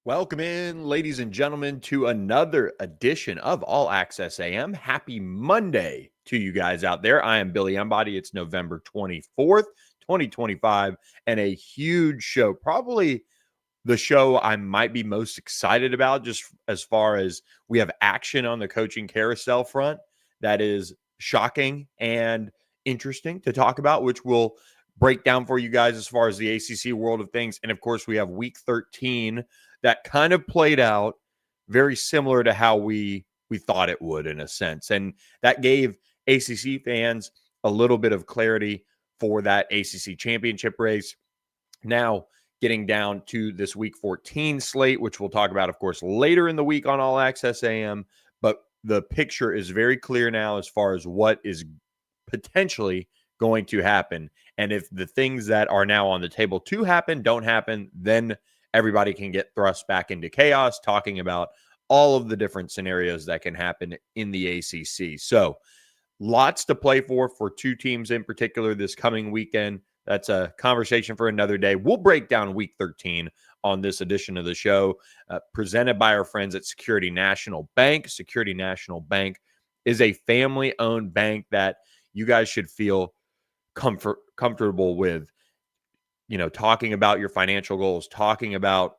Welcome in, ladies and gentlemen, to another edition of All Access AM. Happy Monday to you guys out there. I am Billy Embody. It's November 24th, 2025, and a huge show. Probably the show I might be most excited about, just as far as we have action on the coaching carousel front that is shocking and interesting to talk about, which we'll break down for you guys as far as the ACC world of things. And of course, we have week 13 that kind of played out very similar to how we thought it would, in a sense. And that gave ACC fans a little bit of clarity for that ACC championship race. Now, getting down to this week 14 slate, which we'll talk about, of course, later in the week on All Access AM. But the picture is very clear now as far as what is potentially going to happen. And if the things that are now on the table to happen don't happen, then everybody can get thrust back into chaos, talking about all of the different scenarios that can happen in the ACC. So lots to play for two teams in particular this coming weekend. That's a conversation for another day. We'll break down week 13 on this edition of the show, presented by our friends at Security National Bank. Security National Bank is a family-owned bank that you guys should feel comfortable with, talking about your financial goals, talking about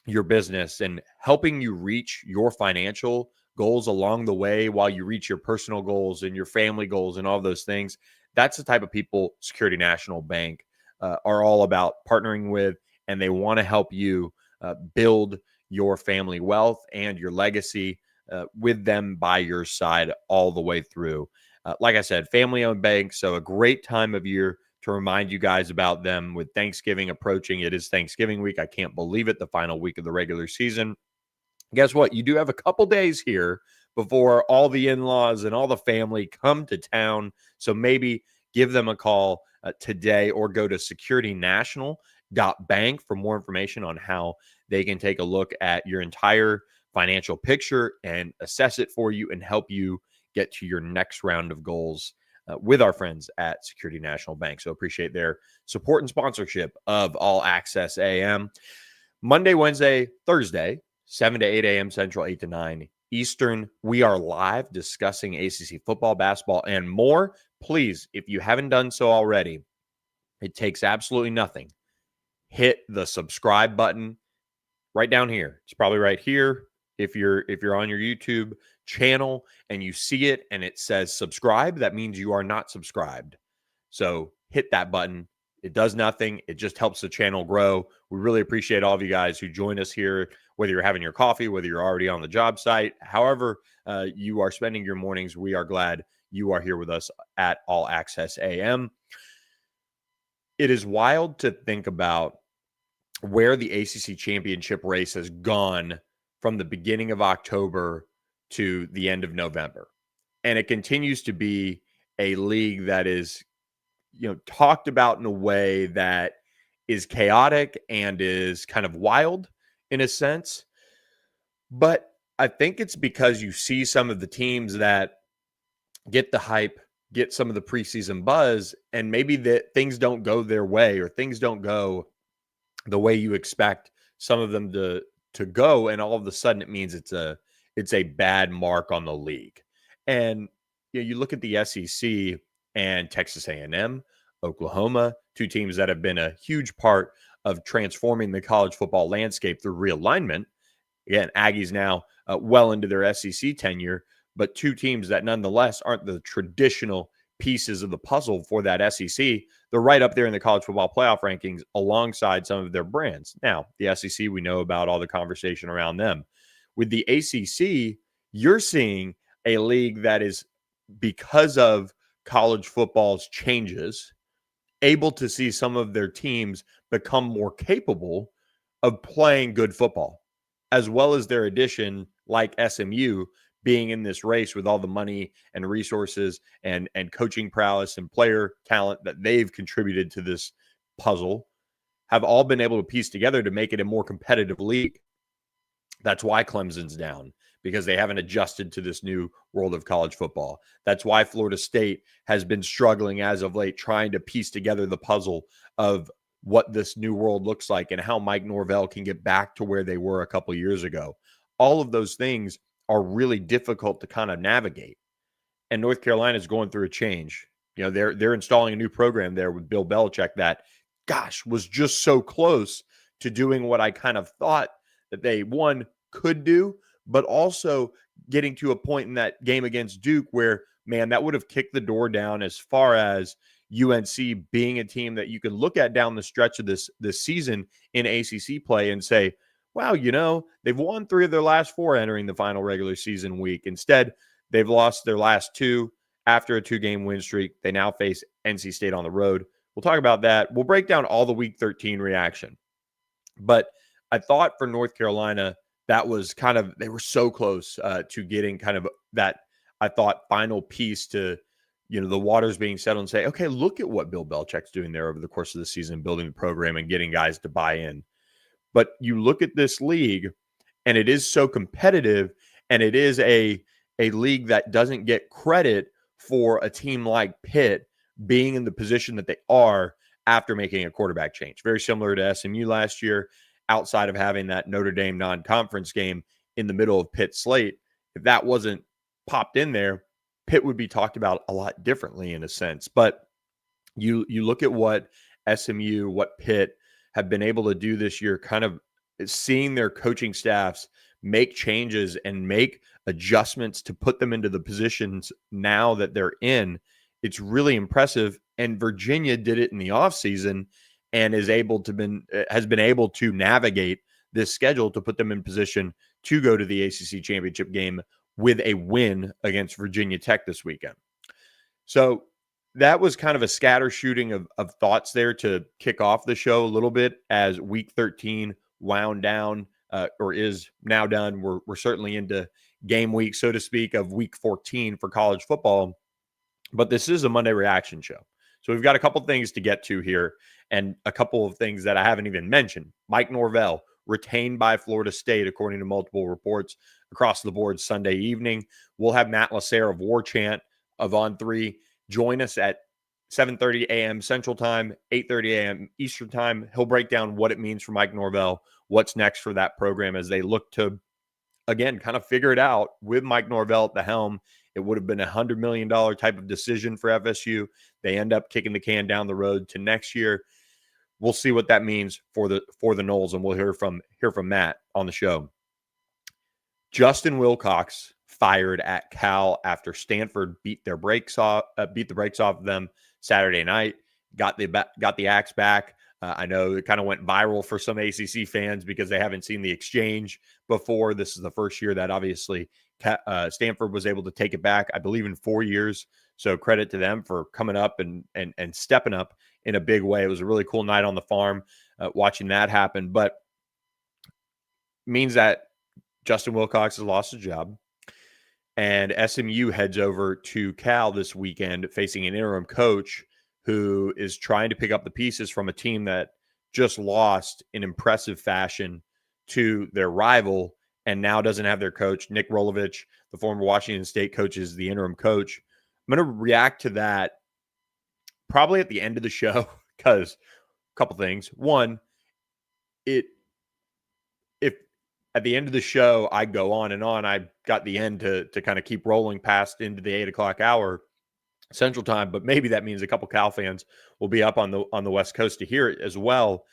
your business, and helping you reach your financial goals along the way while you reach your personal goals and your family goals and all those things. That's the type of people Security National Bank are all about partnering with, and they want to help you build your family wealth and your legacy with them by your side all the way through. Like I said, family-owned bank, so a great time of year to remind you guys about them with Thanksgiving approaching. It is Thanksgiving week. I can't believe it, the final week of the regular season. Guess what? You do have a couple days here before all the in-laws and all the family come to town. So maybe give them a call today, or go to securitynational.bank for more information on how they can take a look at your entire financial picture and assess it for you and help you get to your next round of goals with our friends at Security National Bank. So appreciate their support and sponsorship of All Access AM. Monday, Wednesday, Thursday, 7 to 8 a.m. Central, 8 to 9 Eastern. We are live discussing ACC football, basketball, and more. Please, if you haven't done so already, it takes absolutely nothing. Hit the subscribe button right down here. It's probably right here. If you're on your YouTube channel and you see it and it says subscribe, that means you are not subscribed. So hit that button. It does nothing. It just helps the channel grow. We really appreciate all of you guys who join us here, whether you're having your coffee, whether you're already on the job site, however you are spending your mornings. We are glad you are here with us at All Access AM. It is wild to think about where the ACC championship race has gone from the beginning of October to the end of November. And it continues to be a league that is, talked about in a way that is chaotic and is kind of wild in a sense. But I think it's because you see some of the teams that get the hype, get some of the preseason buzz, and maybe that things don't go their way, or things don't go the way you expect some of them to go, and all of a sudden it means it's a bad mark on the league. And you look at the SEC and Texas A&M, Oklahoma, two teams that have been a huge part of transforming the college football landscape through realignment. Again, Aggies now well into their SEC tenure, but two teams that nonetheless aren't the traditional pieces of the puzzle for that SEC. They're right up there in the college football playoff rankings alongside some of their brands. Now, the SEC, we know about all the conversation around them. With the ACC, you're seeing a league that is, because of college football's changes, able to see some of their teams become more capable of playing good football, as well as their addition, like SMU, being in this race with all the money and resources and coaching prowess and player talent that they've contributed to this puzzle, have all been able to piece together to make it a more competitive league. That's why Clemson's down, because they haven't adjusted to this new world of college football. That's why Florida State has been struggling as of late, trying to piece together the puzzle of what this new world looks like and how Mike Norvell can get back to where they were a couple years ago. All of those things are really difficult to kind of navigate. And North Carolina is going through a change. You know, they're installing a new program there with Bill Belichick that, gosh, was just so close to doing what I kind of thought that they, one, could do, but also getting to a point in that game against Duke where, man, that would have kicked the door down as far as UNC being a team that you can look at down the stretch of this season in ACC play and say, wow, you know, they've won 3 of their last 4 entering the final regular season week. Instead, they've lost their last 2 after a 2-game win streak. They now face NC State on the road. We'll talk about that. We'll break down all the Week 13 reaction. But I thought for North Carolina, that was kind of, they were so close to getting kind of that, I thought, final piece to, you know, the waters being settled and say, okay, look at what Bill Belichick's doing there over the course of the season, building the program and getting guys to buy in. But you look at this league, and it is so competitive, and it is a league that doesn't get credit for a team like Pitt being in the position that they are after making a quarterback change. Very similar to SMU last year, outside of having that Notre Dame non-conference game in the middle of Pitt's slate. If that wasn't popped in there, Pitt would be talked about a lot differently in a sense. But you look at what SMU, what Pitt have been able to do this year, kind of seeing their coaching staffs make changes and make adjustments to put them into the positions now that they're in. It's really impressive. And Virginia did it in the offseason and has been able to navigate this schedule to put them in position to go to the ACC championship game with a win against Virginia Tech this weekend. So that was kind of a scatter shooting of thoughts there to kick off the show a little bit as Week 13 wound down or is now done. We're certainly into game week, so to speak, of Week 14 for college football. But this is a Monday reaction show. So we've got a couple things to get to here and a couple of things that I haven't even mentioned. Mike Norvell retained by Florida State, according to multiple reports across the board Sunday evening. We'll have Matt Lasser of War Chant of On3 join us at 7:30 a.m. Central Time, 8:30 a.m. Eastern Time. He'll break down what it means for Mike Norvell, what's next for that program as they look to, again, kind of figure it out with Mike Norvell at the helm. It would have been a $100 million type of decision for FSU. They end up kicking the can down the road to next year. We'll see what that means for the Noles, and we'll hear from Matt on the show. Justin Wilcox fired at Cal after Stanford beat the brakes off of them Saturday night. Got the axe back. I know it kind of went viral for some ACC fans because they haven't seen the exchange before. This is the first year that obviously Stanford was able to take it back, I believe, in 4 years. So credit to them for coming up and stepping up in a big way. It was a really cool night on the farm watching that happen, but means that Justin Wilcox has lost his job, and SMU heads over to Cal this weekend facing an interim coach who is trying to pick up the pieces from a team that just lost in impressive fashion to their rival and now doesn't have their coach. Nick Rolovich, the former Washington State coach, is the interim coach. I'm going to react to that probably at the end of the show because a couple things. One, if at the end of the show I go on and on, I got the end to kind of keep rolling past into the 8 o'clock hour Central Time, but maybe that means a couple Cal fans will be up on the West Coast to hear it as well.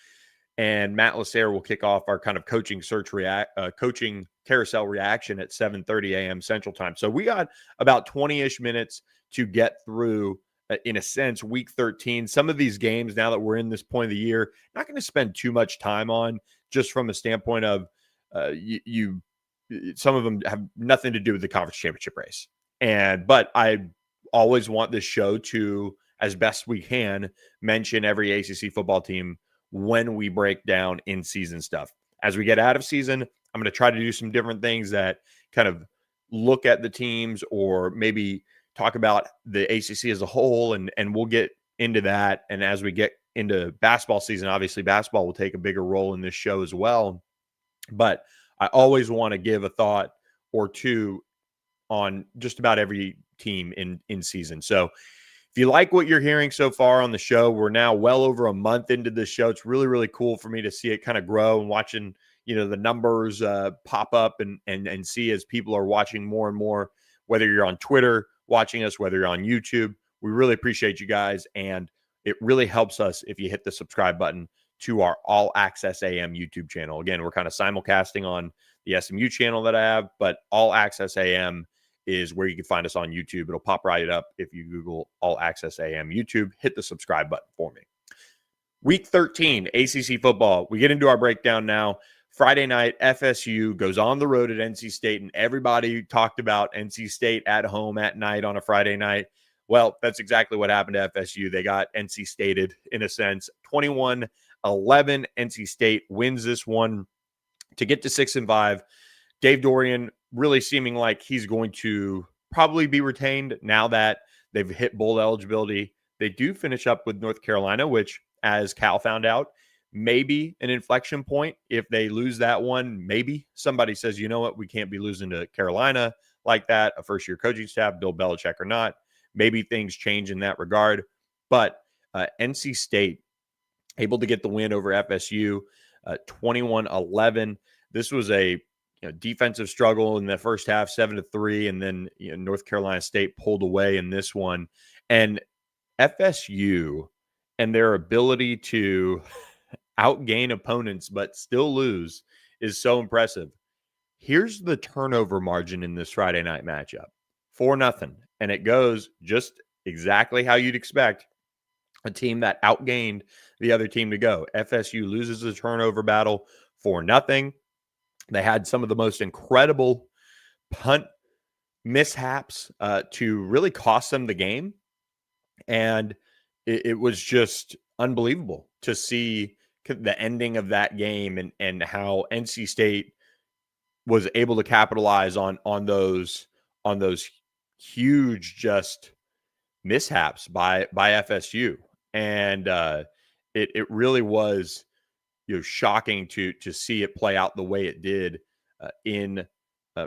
And Matt Lasser will kick off our kind of coaching carousel reaction at 7:30 a.m. Central Time. So we got about 20-ish minutes to get through, in a sense, Week 13. Some of these games, now that we're in this point of the year, not going to spend too much time on, just from a standpoint of some of them have nothing to do with the conference championship race. But I always want this show to, as best we can, mention every ACC football team when we break down in-season stuff. As we get out of season, I'm going to try to do some different things that kind of look at the teams or maybe talk about the ACC as a whole, and we'll get into that. And as we get into basketball season, obviously basketball will take a bigger role in this show as well. But I always want to give a thought or two on just about every team in season. So If you like what you're hearing so far on the show, we're now well over a month into this show. It's really, really cool for me to see it kind of grow and watching, the numbers pop up and see as people are watching more and more, whether you're on Twitter watching us, whether you're on YouTube. We really appreciate you guys. And it really helps us if you hit the subscribe button to our All Access AM YouTube channel. Again, we're kind of simulcasting on the SMU channel that I have, but All Access AM is where you can find us on YouTube. It'll pop right up if you Google All Access AM YouTube. Hit the subscribe button for me. Week 13, ACC football. We get into our breakdown now. Friday night, FSU goes on the road at NC State, and everybody talked about NC State at home at night on a Friday night. Well, that's exactly what happened to FSU. They got NC Stated in a sense. 21-11, NC State wins this one to get to 6-5. Dave Doeren really seeming like he's going to probably be retained now that they've hit bowl eligibility. They do finish up with North Carolina, which, as Cal found out, maybe an inflection point. If they lose that one, maybe somebody says, you know what, we can't be losing to Carolina like that, a first-year coaching staff, Bill Belichick or not. Maybe things change in that regard. But NC State able to get the win over FSU, 21-11. This was a defensive struggle in the first half, 7-3, and then North Carolina State pulled away in this one. And FSU and their ability to outgain opponents but still lose is so impressive. Here's the turnover margin in this Friday night matchup: 4-0, and it goes just exactly how you'd expect a team that outgained the other team to go. FSU loses the turnover battle 4-0. They had some of the most incredible punt mishaps to really cost them the game. And it was just unbelievable to see the ending of that game and how NC State was able to capitalize on those huge just mishaps by FSU. And it really was shocking to see it play out the way it did in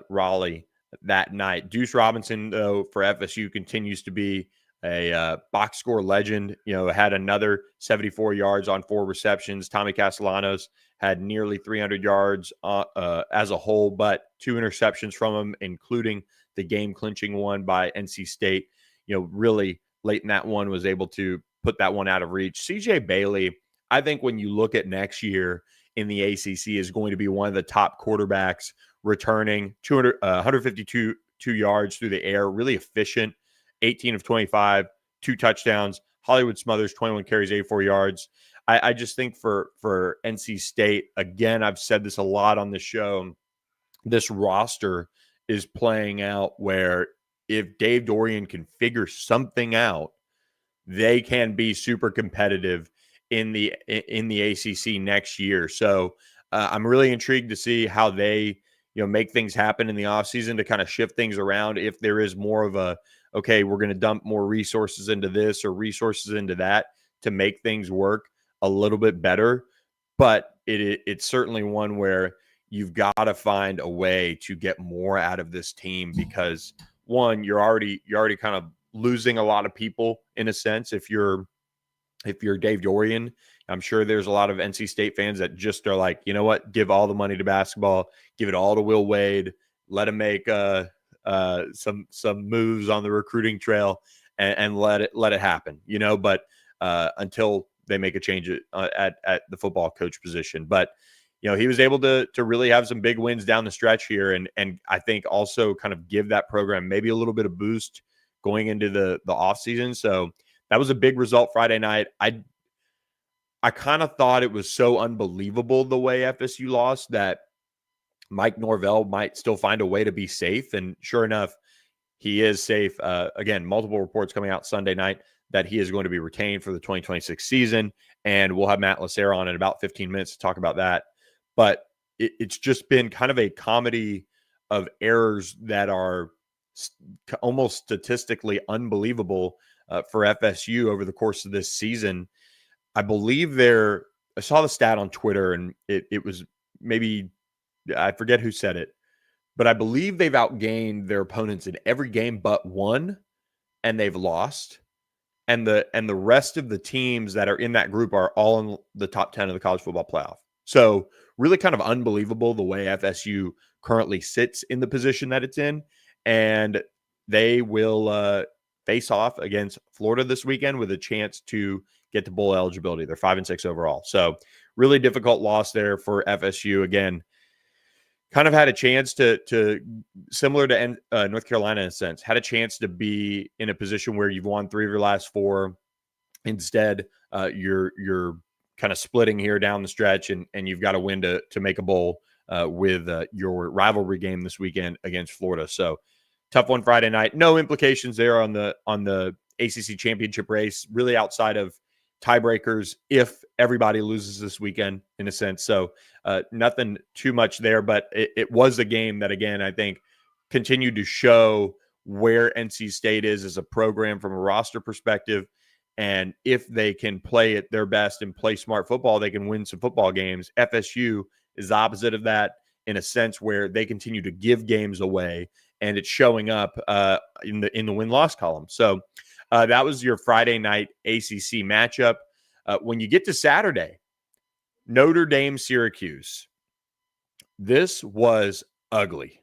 Raleigh that night. Deuce Robinson, though, for FSU continues to be a box score legend. Had another 74 yards on 4 receptions. Tommy Castellanos had nearly 300 yards as a whole, but 2 interceptions from him, including the game-clinching one by NC State. Really late in that one was able to put that one out of reach. CJ Bailey, I think when you look at next year in the ACC, is going to be one of the top quarterbacks, returning 152 yards through the air, really efficient, 18 of 25, 2 touchdowns. Hollywood Smothers, 21 carries, 84 yards. I just think for NC State, again, I've said this a lot on the show, this roster is playing out where if Dave Doeren can figure something out, they can be super competitive in the ACC next year. So I'm really intrigued to see how they make things happen in the offseason to kind of shift things around. If there is more of a, okay, we're going to dump more resources into this or resources into that to make things work a little bit better. But it's certainly one where you've got to find a way to get more out of this team, because one, you're already kind of losing a lot of people in a sense. If you're Dave Doeren, I'm sure there's a lot of NC State fans that just are like, you know what, give all the money to basketball, give it all to Will Wade, let him make some moves on the recruiting trail and let it happen, but until they make a change at the football coach position. But he was able to really have some big wins down the stretch here, and I think also kind of give that program maybe a little bit of boost going into the offseason. So that was a big result Friday night. I kind of thought it was so unbelievable the way FSU lost that Mike Norvell might still find a way to be safe. And sure enough, he is safe. Again, multiple reports coming out Sunday night that he is going to be retained for the 2026 season. And we'll have Matt Lacerra on in about 15 minutes to talk about that. But it's just been kind of a comedy of errors that are almost statistically unbelievable for FSU over the course of this season. I believe I saw the stat on Twitter, and it was maybe, I forget who said it, but I believe they've outgained their opponents in every game but one, and they've lost. and the rest of the teams that are in that group are all in the top 10 of the college football playoff. So really kind of unbelievable the way FSU currently sits in the position that it's in. And they will face off against Florida this weekend with a chance to get to bowl eligibility. They're 5-6 overall. So really difficult loss there for FSU. Again, kind of had a chance to similar to North Carolina in a sense, had a chance to be in a position where you've won 3 of your last 4. Instead, you're kind of splitting here down the stretch, and you've got to win to make a bowl with your rivalry game this weekend against Florida. So tough one Friday night. No implications there on the ACC championship race, really outside of tiebreakers if everybody loses this weekend in a sense. So nothing too much there, but it was a game that, again, I think continued to show where NC State is as a program from a roster perspective. And if they can play at their best and play smart football, they can win some football games. FSU is the opposite of that in a sense where they continue to give games away, and it's showing up in the win-loss column. So that was your Friday night ACC matchup. When you get to Saturday, Notre Dame, Syracuse. This was ugly.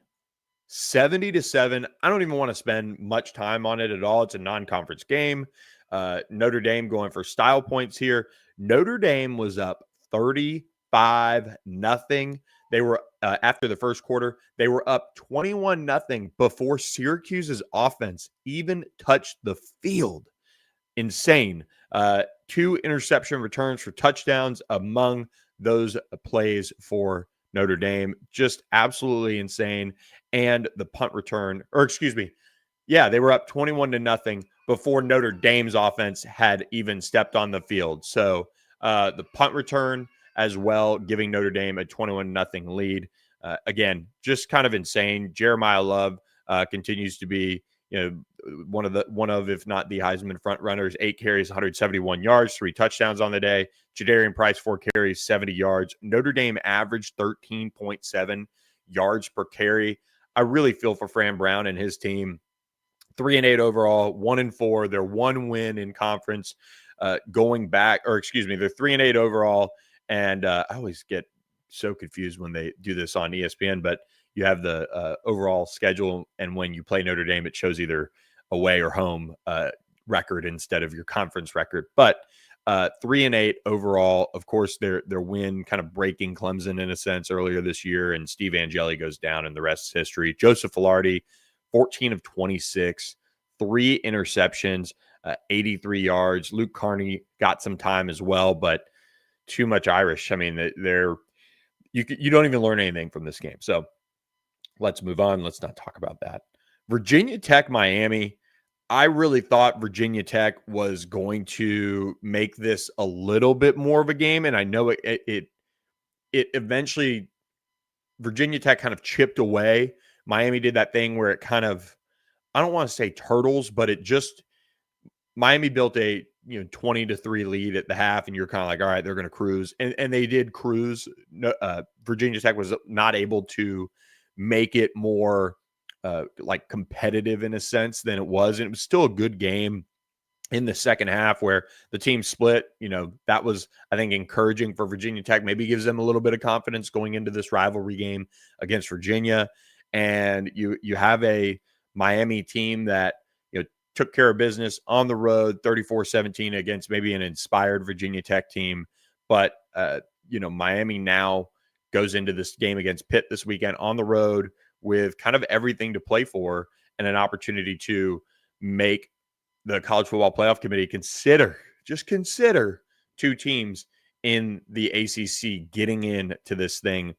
70-7. I don't even want to spend much time on it at all. It's a non-conference game. Notre Dame going for style points here. Notre Dame was up 35-0. They were after the first quarter, they were up 21-0 before Syracuse's offense even touched the field. Insane. 2 interception returns for touchdowns among those plays for Notre Dame. Just absolutely insane. And the punt return, they were up 21-0 before Notre Dame's offense had even stepped on the field. So the punt return as well, giving Notre Dame a 21-0 lead. Again, just kind of insane. Jeremiah Love continues to be, one of, if not the Heisman front runners. 8 carries, 171 yards, 3 touchdowns on the day. Jadarian Price, 4 carries, 70 yards. Notre Dame averaged 13.7 yards per carry. I really feel for Fran Brown and his team. 3-8 overall, 1-4. They're 1 win in conference going back, they're 3-8 overall. And I always get so confused when they do this on ESPN, but you have the overall schedule, and when you play Notre Dame, it shows either away or home record instead of your conference record. But 3-8 overall. Of course, their win kind of breaking Clemson in a sense earlier this year, and Steve Angeli goes down, and the rest is history. Joseph Filardi, 14 of 26, 3 interceptions, 83 yards. Luke Carney got some time as well, but too much Irish. I mean, you don't even learn anything from this game. So let's move on. Let's not talk about that. Virginia Tech, Miami. I really thought Virginia Tech was going to make this a little bit more of a game, and I know it eventually Virginia Tech kind of chipped away. Miami did that thing where it kind of, I don't want to say turtles, but Miami built a 20-3 lead at the half, and you're kind of like, all right, they're going to cruise, and they did cruise. Virginia Tech was not able to make it more like competitive in a sense than it was, and it was still a good game in the second half where the team split. That was, I think, encouraging for Virginia Tech. Maybe gives them a little bit of confidence going into this rivalry game against Virginia. And you have a Miami team that took care of business on the road, 34-17 against maybe an inspired Virginia Tech team. But, Miami now goes into this game against Pitt this weekend on the road with kind of everything to play for and an opportunity to make the College Football Playoff Committee consider 2 teams in the ACC getting into this thing.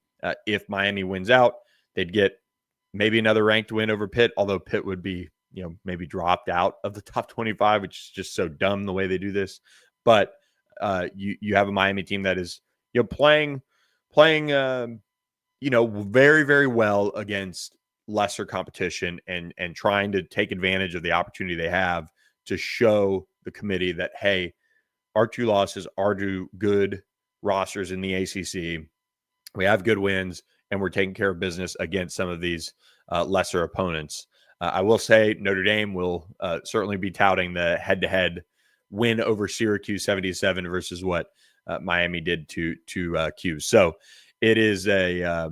If Miami wins out, they'd get maybe another ranked win over Pitt, although Pitt would be maybe dropped out of the top 25, which is just so dumb the way they do this. But you have a Miami team that is playing very, very well against lesser competition and trying to take advantage of the opportunity they have to show the committee that, hey, our 2 losses are to good rosters in the ACC. We have good wins, and we're taking care of business against some of these lesser opponents. I will say Notre Dame will certainly be touting the head-to-head win over Syracuse 77 versus what Miami did to Q. So it is a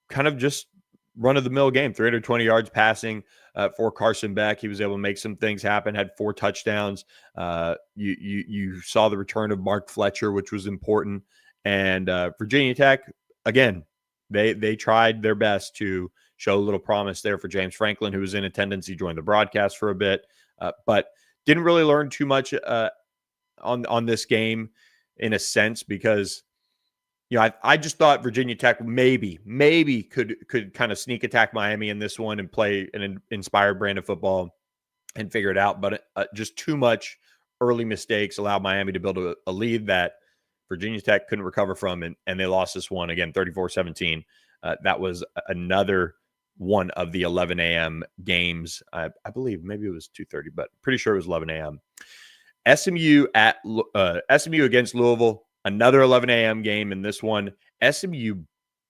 kind of just run-of-the-mill game. 320 yards passing for Carson Beck. He was able to make some things happen, had 4 touchdowns. You saw the return of Mark Fletcher, which was important. And Virginia Tech, again, they tried their best to show a little promise there for James Franklin, who was in attendance. He joined the broadcast for a bit, but didn't really learn too much on this game in a sense, because I just thought Virginia Tech maybe could kind of sneak attack Miami in this one and play an inspired brand of football and figure it out. But just too much early mistakes allowed Miami to build a lead that Virginia Tech couldn't recover from, and they lost this one again, 34-17. That was another one of the 11 a.m. games. I believe maybe it was 2:30, but pretty sure it was 11 a.m. SMU against Louisville. Another 11 a.m. game in this one. SMU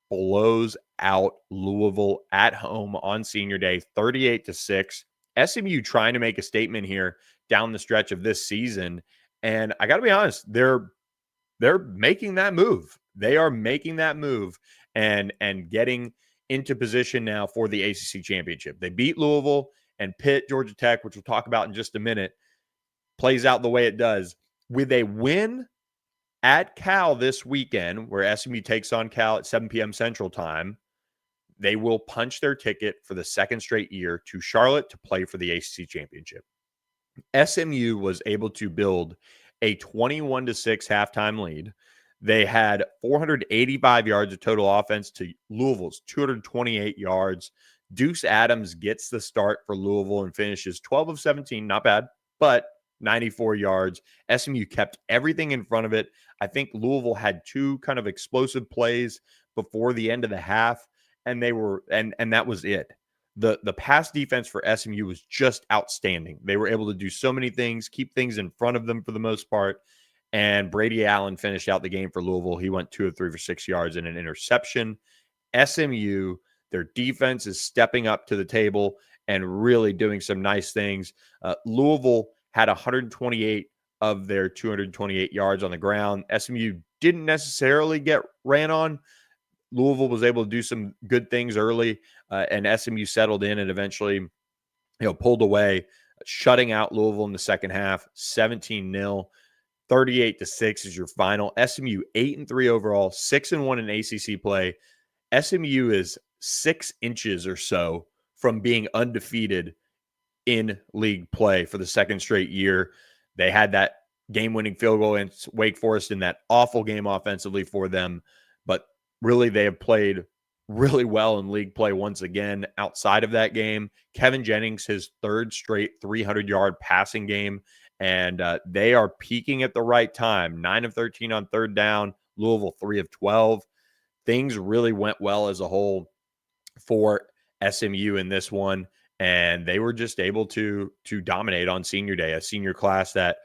blows out Louisville at home on senior day, 38-6. SMU trying to make a statement here down the stretch of this season. And I got to be honest, they're making that move. They are making that move and getting into position now for the ACC championship. They beat Louisville, and Pitt, Georgia Tech, which we'll talk about in just a minute, plays out the way it does. With a win at Cal this weekend, where SMU takes on Cal at 7 p.m. Central Time, they will punch their ticket for the second straight year to Charlotte to play for the ACC championship. SMU was able to build a 21-6 halftime lead. They had 485 yards of total offense to Louisville's 228 yards. Deuce Adams gets the start for Louisville and finishes 12 of 17. Not bad, but 94 yards. SMU kept everything in front of it. I think Louisville had 2 kind of explosive plays before the end of the half, and they were and that was it. The pass defense for SMU was just outstanding. They were able to do so many things, keep things in front of them for the most part. And Brady Allen finished out the game for Louisville. He went 2 of 3 for 6 yards and an interception. SMU, their defense is stepping up to the table and really doing some nice things. Louisville had 128 of their 228 yards on the ground. SMU didn't necessarily get ran on. Louisville was able to do some good things early, and SMU settled in and eventually, pulled away, shutting out Louisville in the second half, 17-0. 38-6 is your final. SMU 8-3 overall, 6-1 in ACC play. SMU is 6 inches or so from being undefeated in league play for the second straight year. They had that game-winning field goal in Wake Forest in that awful game offensively for them, but really they have played really well in league play once again outside of that game. Kevin Jennings, his 3rd straight 300-yard passing game, and they are peaking at the right time. 9 of 13 on 3rd down. Louisville 3 of 12. Things really went well as a whole for SMU in this one, and they were just able to dominate on senior day, a senior class that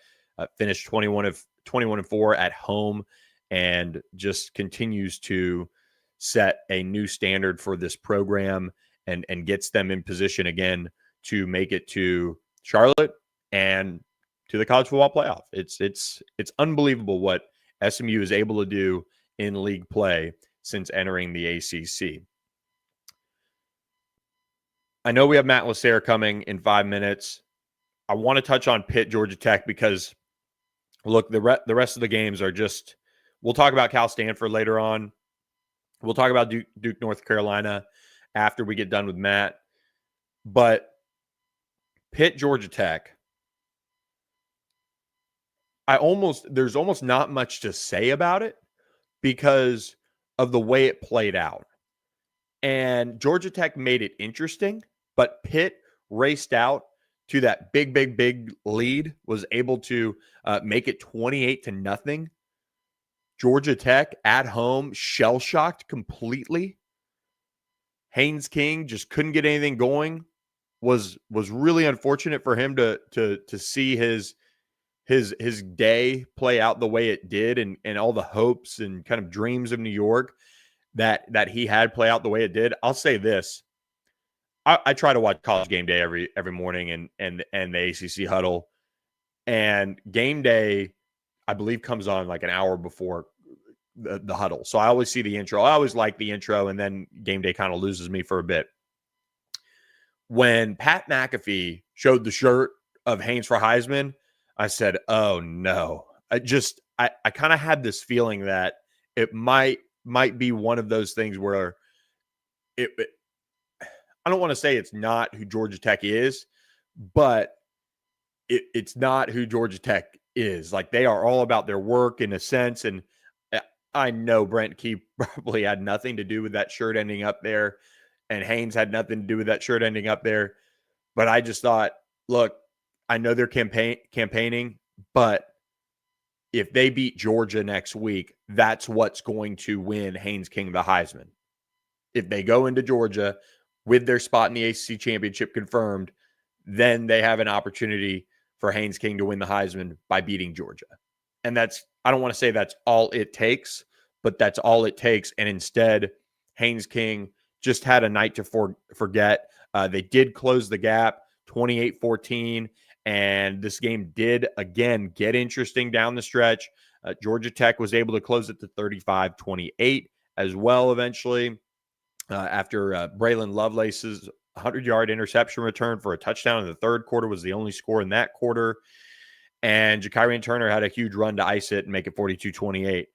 finished 21-4 at home and just continues to set a new standard for this program and gets them in position again to make it to Charlotte and to the college football playoff. It's unbelievable what SMU is able to do in league play since entering the ACC. I know we have Matt Lasser coming in 5 minutes. I want to touch on Pitt, Georgia Tech, because look, the rest of the games are just, we'll talk about Cal Stanford later on. We'll talk about Duke, North Carolina after we get done with Matt. But Pitt, Georgia Tech, there's almost not much to say about it because of the way it played out. And Georgia Tech made it interesting, but Pitt raced out to that big lead, was able to make it 28-0. Georgia Tech at home, shell-shocked completely. Haynes King just couldn't get anything going. Was really unfortunate for him to see his day play out the way it did, and all the hopes and kind of dreams of New York that he had play out the way it did. I'll say this. I try to watch College Game Day every morning and the ACC huddle. And game day, I believe, comes on like an hour before the huddle. So I always see the intro. I always like the intro, and then game day kind of loses me for a bit. When Pat McAfee showed the shirt of Haynes for Heisman, I said, oh no. I kind of had this feeling that it might be one of those things where I don't want to say it's not who Georgia Tech is, but it's not who Georgia Tech is. Like, they are all about their work in a sense. And I know Brent Key probably had nothing to do with that shirt ending up there, and Haynes had nothing to do with that shirt ending up there. But I just thought, look, I know they're campaigning, but if they beat Georgia next week, that's what's going to win Haynes King the Heisman. If they go into Georgia with their spot in the ACC championship confirmed, then they have an opportunity for Haynes King to win the Heisman by beating Georgia. And I don't want to say that's all it takes, but that's all it takes. And instead, Haynes King just had a night to forget. They did close the gap 28-14, and this game did, again, get interesting down the stretch. Georgia Tech was able to close it to 35-28 as well eventually after Braylon Lovelace's 100-yard interception return for a touchdown in the third quarter was the only score in that quarter. And Jakarian Turner had a huge run to ice it and make it 42-28.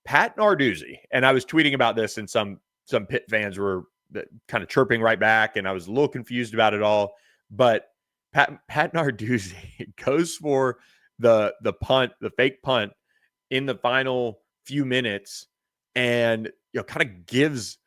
Pat Narduzzi, and I was tweeting about this, and some Pitt fans were kind of chirping right back, and I was a little confused about it all. But Pat Narduzzi goes for the punt, the fake punt, in the final few minutes, and kind of gives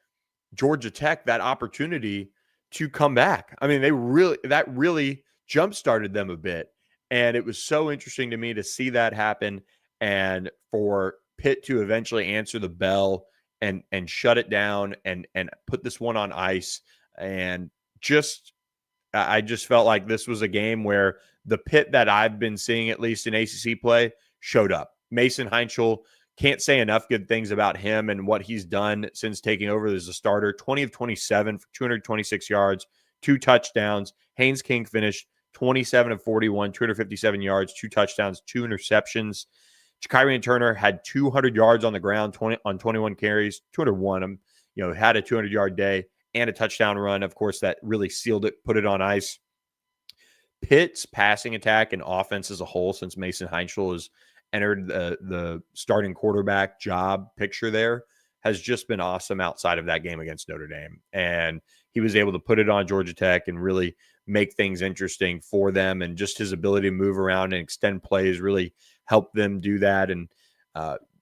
Georgia Tech that opportunity to come back. I mean, that really jump-started them a bit. And it was so interesting to me to see that happen, and for Pitt to eventually answer the bell and shut it down and put this one on ice. And I just felt like this was a game where the Pitt that I've been seeing, at least in ACC play, showed up. Mason Heinschel, can't say enough good things about him and what he's done since taking over as a starter. 20 of 27 for 226 yards, 2 touchdowns. Haynes King finished 27 of 41, 257 yards, 2 touchdowns, 2 interceptions. Jakarian Turner had 200 yards on the ground, 21 carries, 201. Had a 200-yard day and a touchdown run. Of course, that really sealed it, put it on ice. Pitt's passing attack and offense as a whole, since Mason Heinschel has entered the starting quarterback job picture there, has just been awesome outside of that game against Notre Dame. And he was able to put it on Georgia Tech and really make things interesting for them. And just his ability to move around and extend plays really helped them do that. And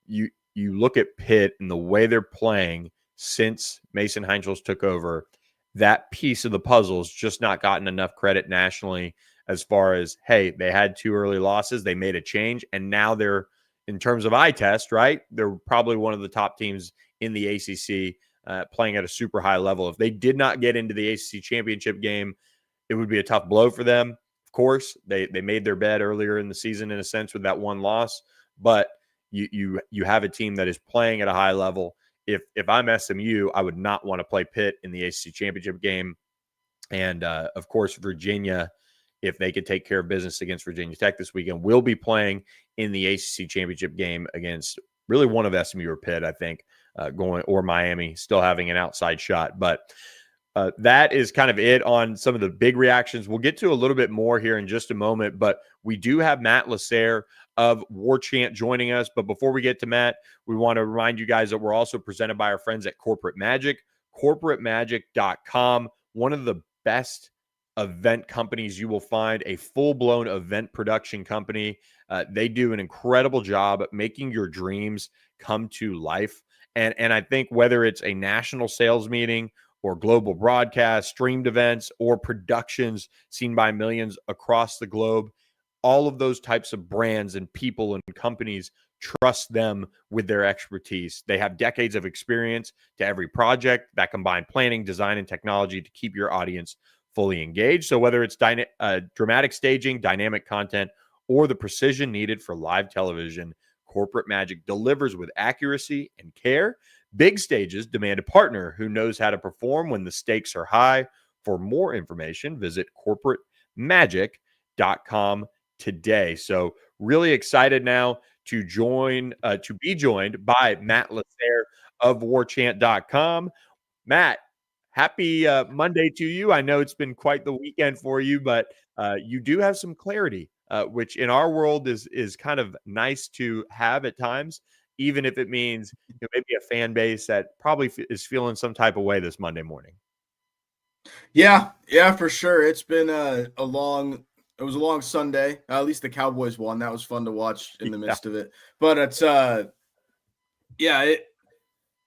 you look at Pitt and the way they're playing since Mason Heinschel took over, that piece of the puzzle has just not gotten enough credit nationally, as far as, hey, they had 2 early losses, they made a change, and now they're, in terms of eye test, right, they're probably one of the top teams in the ACC, playing at a super high level. If they did not get into the ACC championship game, it would be a tough blow for them. Of course, they made their bed earlier in the season, in a sense, with that one loss, but you have a team that is playing at a high level. If I'm SMU, I would not want to play Pitt in the ACC championship game. And, of course, Virginia, if they could take care of business against Virginia Tech this weekend, will be playing in the ACC championship game against really one of SMU or Pitt, I think, or Miami, still having an outside shot. But that is kind of it on some of the big reactions. We'll get to a little bit more here in just a moment, but we do have Matt Lasser of War Chant joining us. But before we get to Matt, we want to remind you guys that we're also presented by our friends at Corporate Magic, corporatemagic.com, one of the best event companies you will find, a full-blown event production company. They do an incredible job at making your dreams come to life. And I think whether it's a national sales meeting or global broadcast, streamed events, or productions seen by millions across the globe, all of those types of brands and people and companies trust them with their expertise. They have decades of experience to every project that combine planning, design, and technology to keep your audience fully engaged. So whether it's dramatic staging, dynamic content, or the precision needed for live television, Corporate Magic delivers with accuracy and care. Big stages demand a partner who knows how to perform when the stakes are high. For more information, visit corporatemagic.com today. So really excited now to be joined by Matt Lasser of warchant.com. Matt, happy Monday to you. I know it's been quite the weekend for you, but you do have some clarity, which in our world is kind of nice to have at times, even if it means maybe a fan base that probably is feeling some type of way this Monday morning. Yeah, for sure. It's been it was a long Sunday. At least the Cowboys won. That was fun to watch in the midst of it. But it's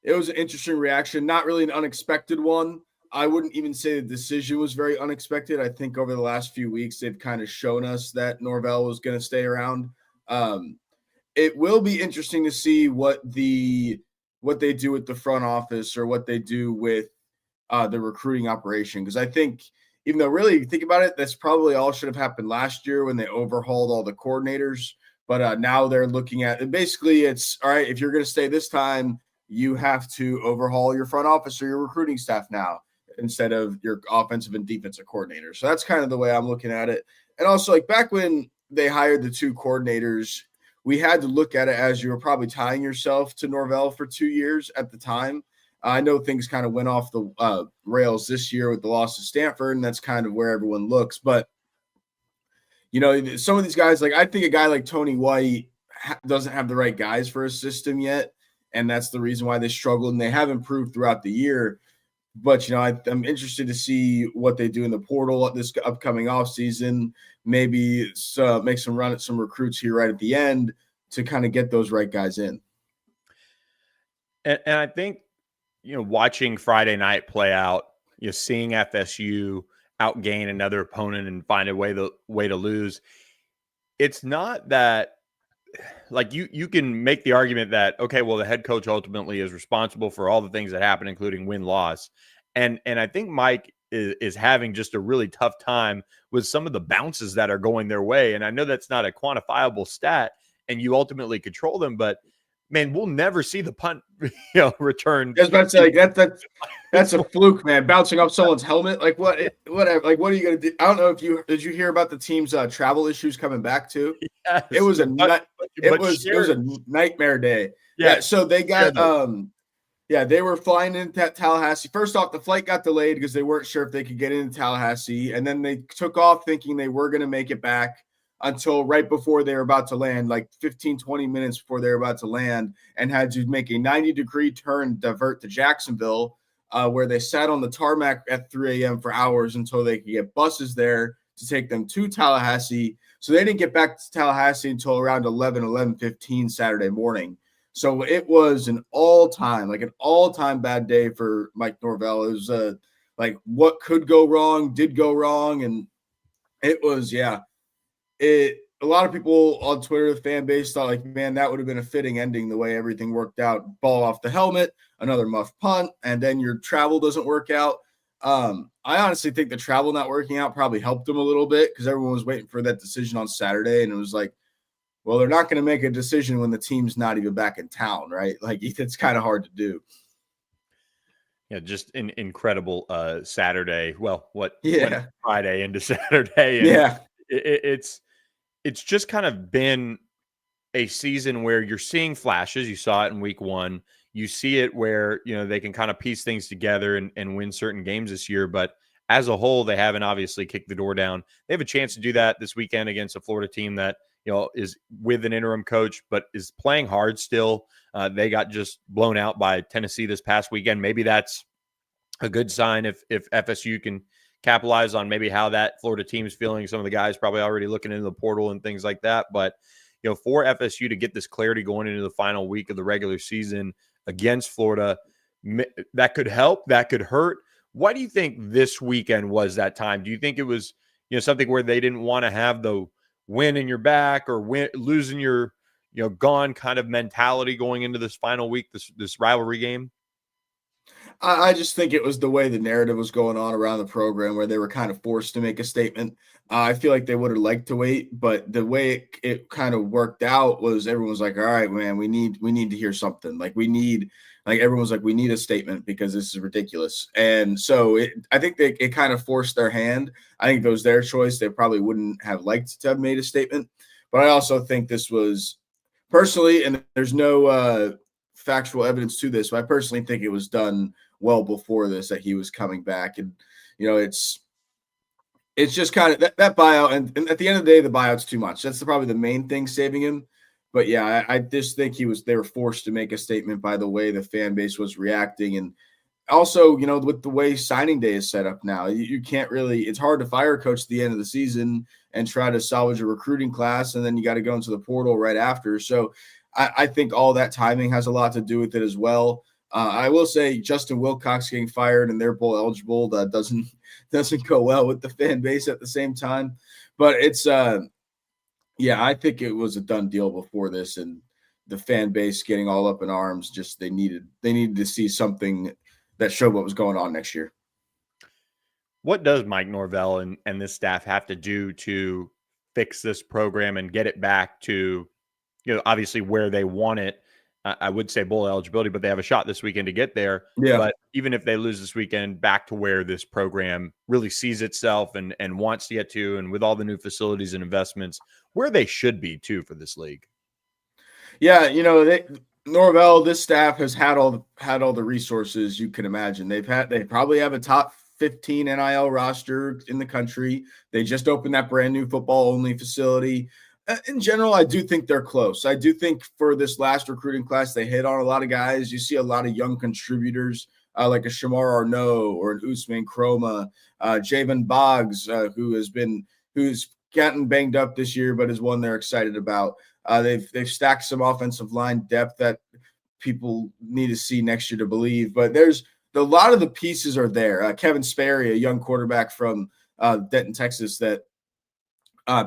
it was an interesting reaction. Not really an unexpected one. I wouldn't even say the decision was very unexpected. I think over the last few weeks, they've kind of shown us that Norvell was going to stay around. It will be interesting to see what they do with the front office or what they do with the recruiting operation. Because I think, even though really you think about it, that's probably all should have happened last year when they overhauled all the coordinators. But now they're looking at it. Basically, it's all right, if you're going to stay this time, you have to overhaul your front office or your recruiting staff now instead of your offensive and defensive coordinators. So that's kind of the way I'm looking at it. And also, like back when they hired the two coordinators, we had to look at it as you were probably tying yourself to Norvell for 2 years at the time. I know things kind of went off the rails this year with the loss of Stanford, and that's kind of where everyone looks. But, some of these guys, like I think a guy like Tony White doesn't have the right guys for his system yet, and that's the reason why they struggled, and they have improved throughout the year. But, I'm interested to see what they do in the portal this upcoming offseason, maybe make some run at some recruits here right at the end to kind of get those right guys in. And I think, watching Friday night play out, seeing FSU outgain another opponent and find a way to lose. It's not that, like, you can make the argument that, okay, well, the head coach ultimately is responsible for all the things that happen, including win-loss. And I think Mike is having just a really tough time with some of the bounces that are going their way. And I know that's not a quantifiable stat and you ultimately control them, but man, we'll never see the punt, return. I was about to say, like, that's a fluke, man. Bouncing off someone's helmet, like whatever. Like, what are you gonna do? I don't know if did you hear about the team's travel issues coming back too? Yes, it was a nightmare day. Yeah, so they got they were flying into Tallahassee. First off, the flight got delayed because they weren't sure if they could get into Tallahassee, and then they took off thinking they were gonna make it back until right before they were about to land, like 15, 20 minutes before they were about to land, and had to make a 90-degree turn, divert to Jacksonville, where they sat on the tarmac at 3 a.m. for hours until they could get buses there to take them to Tallahassee. So they didn't get back to Tallahassee until around 11:15 Saturday morning. So it was an all-time bad day for Mike Norvell. It was like what could go wrong, did go wrong, and it was, a lot of people on Twitter, the fan base, thought like, man, that would have been a fitting ending the way everything worked out. Ball off the helmet, another muff punt, and then your travel doesn't work out. I honestly think the travel not working out probably helped them a little bit because everyone was waiting for that decision on Saturday, and it was like, well, they're not going to make a decision when the team's not even back in town, right? Like, it's kind of hard to do. Yeah, just an incredible Saturday. Well, Friday into Saturday. And it's just kind of been a season where you're seeing flashes. You saw it in week 1. You see it where, they can kind of piece things together and win certain games this year. But as a whole, they haven't obviously kicked the door down. They have a chance to do that this weekend against a Florida team that, is with an interim coach, but is playing hard still. They got just blown out by Tennessee this past weekend. Maybe that's a good sign if FSU can capitalize on maybe how that Florida team's feeling. Some of the guys probably already looking into the portal and things like that. But, for FSU to get this clarity going into the final week of the regular season against Florida, that could help, that could hurt. Why do you think this weekend was that time? Do you think it was, something where they didn't want to have the win in your back or losing your, gone kind of mentality going into this final week, this rivalry game? I just think it was the way the narrative was going on around the program where they were kind of forced to make a statement. I feel like they would have liked to wait, but the way it kind of worked out was everyone was like, all right, man, we need to hear something. Like we need Like everyone was like, we need a statement because this is ridiculous. And so I think it kind of forced their hand. I think if it was their choice, they probably wouldn't have liked to have made a statement. But I also think this was personally, and there's no factual evidence to this, but I personally think it was done well before this, that he was coming back. And, it's just kind of that buyout. And at the end of the day, the buyout's too much. That's probably the main thing saving him. But yeah, I just think they were forced to make a statement by the way the fan base was reacting. And also, with the way signing day is set up now, you can't really, it's hard to fire a coach at the end of the season and try to salvage a recruiting class. And then you got to go into the portal right after. So I think all that timing has a lot to do with it as well. I will say Justin Wilcox getting fired and they're bowl eligible, that doesn't go well with the fan base at the same time. But it's I think it was a done deal before this, and the fan base getting all up in arms. Just they needed to see something that showed what was going on next year. What does Mike Norvell and this staff have to do to fix this program and get it back to, obviously where they want it? I would say bowl eligibility, but they have a shot this weekend to get there. Yeah. But even if they lose this weekend, back to where this program really sees itself and wants to get to, and with all the new facilities and investments, where they should be too for this league. Yeah, Norvell, this staff has had all the resources you can imagine. They probably have a top 15 NIL roster in the country. They just opened that brand new football only facility. In general, I do think they're close. I do think for this last recruiting class, they hit on a lot of guys. You see a lot of young contributors like a Shamar Arnaud or an Usman Kroma, Javon Boggs, who's gotten banged up this year, but is one they're excited about. They've stacked some offensive line depth that people need to see next year to believe. But there's a lot of the pieces are there. Kevin Sperry, a young quarterback from Denton, Texas, that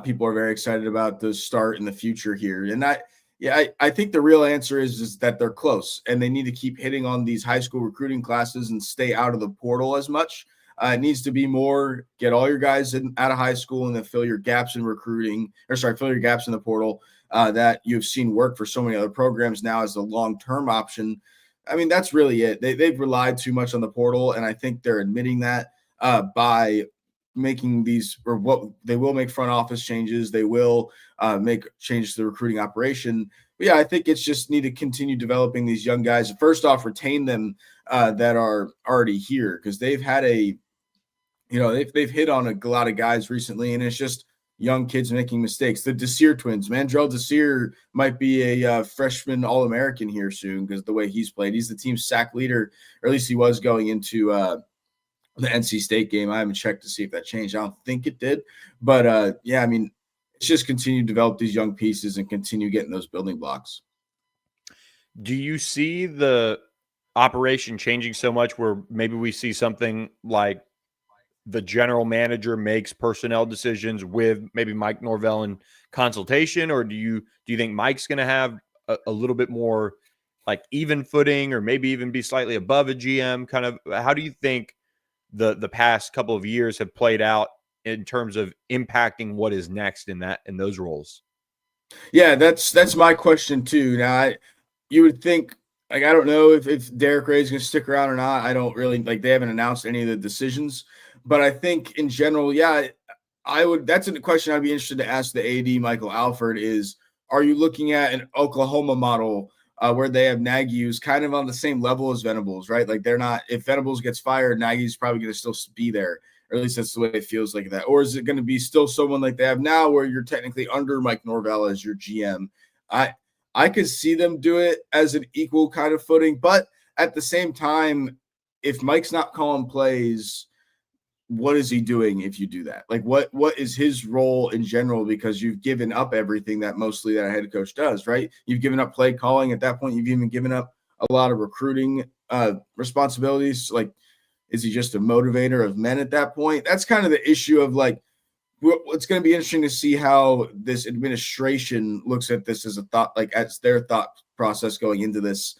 people are very excited about the start in the future here. And I think the real answer is that they're close and they need to keep hitting on these high school recruiting classes and stay out of the portal as much. It needs to be more, get all your guys out of high school and then fill your gaps in fill your gaps in the portal that you've seen work for so many other programs now as a long-term option. I mean, that's really it. They've relied too much on the portal, and I think they're admitting that by making these, or what they will make front office changes. They will make changes to the recruiting operation. But yeah, I think it's just need to continue developing these young guys. First off, retain them that are already here, because they've had they've hit on a lot of guys recently, and it's just young kids making mistakes. The Desir twins, Mandrell Desir might be a freshman All-American here soon because the way he's played. He's the team's sack leader, or at least he was going into the NC State game. I haven't checked to see if that changed. I don't think it did. But, I mean, it's just continue to develop these young pieces and continue getting those building blocks. Do you see the operation changing so much where maybe we see something like the general manager makes personnel decisions with maybe Mike Norvell in consultation, or do you think Mike's going to have a little bit more like even footing, or maybe even be slightly above a GM? Kind of, how do you think the past couple of years have played out in terms of impacting what is next in those roles? Yeah, that's my question too. Now, you would think, like, I don't know if Derek Ray's going to stick around or not. I don't really, like, they haven't announced any of the decisions. But I think in general, that's a question I'd be interested to ask the AD, Michael Alford, is, are you looking at an Oklahoma model where they have Nagy's kind of on the same level as Venables, right? Like, they're not, if Venables gets fired, Nagy's probably going to still be there, or at least that's the way it feels like that. Or is it going to be still someone like they have now where you're technically under Mike Norvell as your GM? I could see them do it as an equal kind of footing, but at the same time, if Mike's not calling plays, what is he doing if you do that? Like, what is his role in general? Because you've given up everything that mostly that a head coach does, right? You've given up play calling at that point. You've even given up a lot of recruiting responsibilities. Like, is he just a motivator of men at that point? That's kind of the issue of, like, it's going to be interesting to see how this administration looks at this as a thought, like as their thought process going into this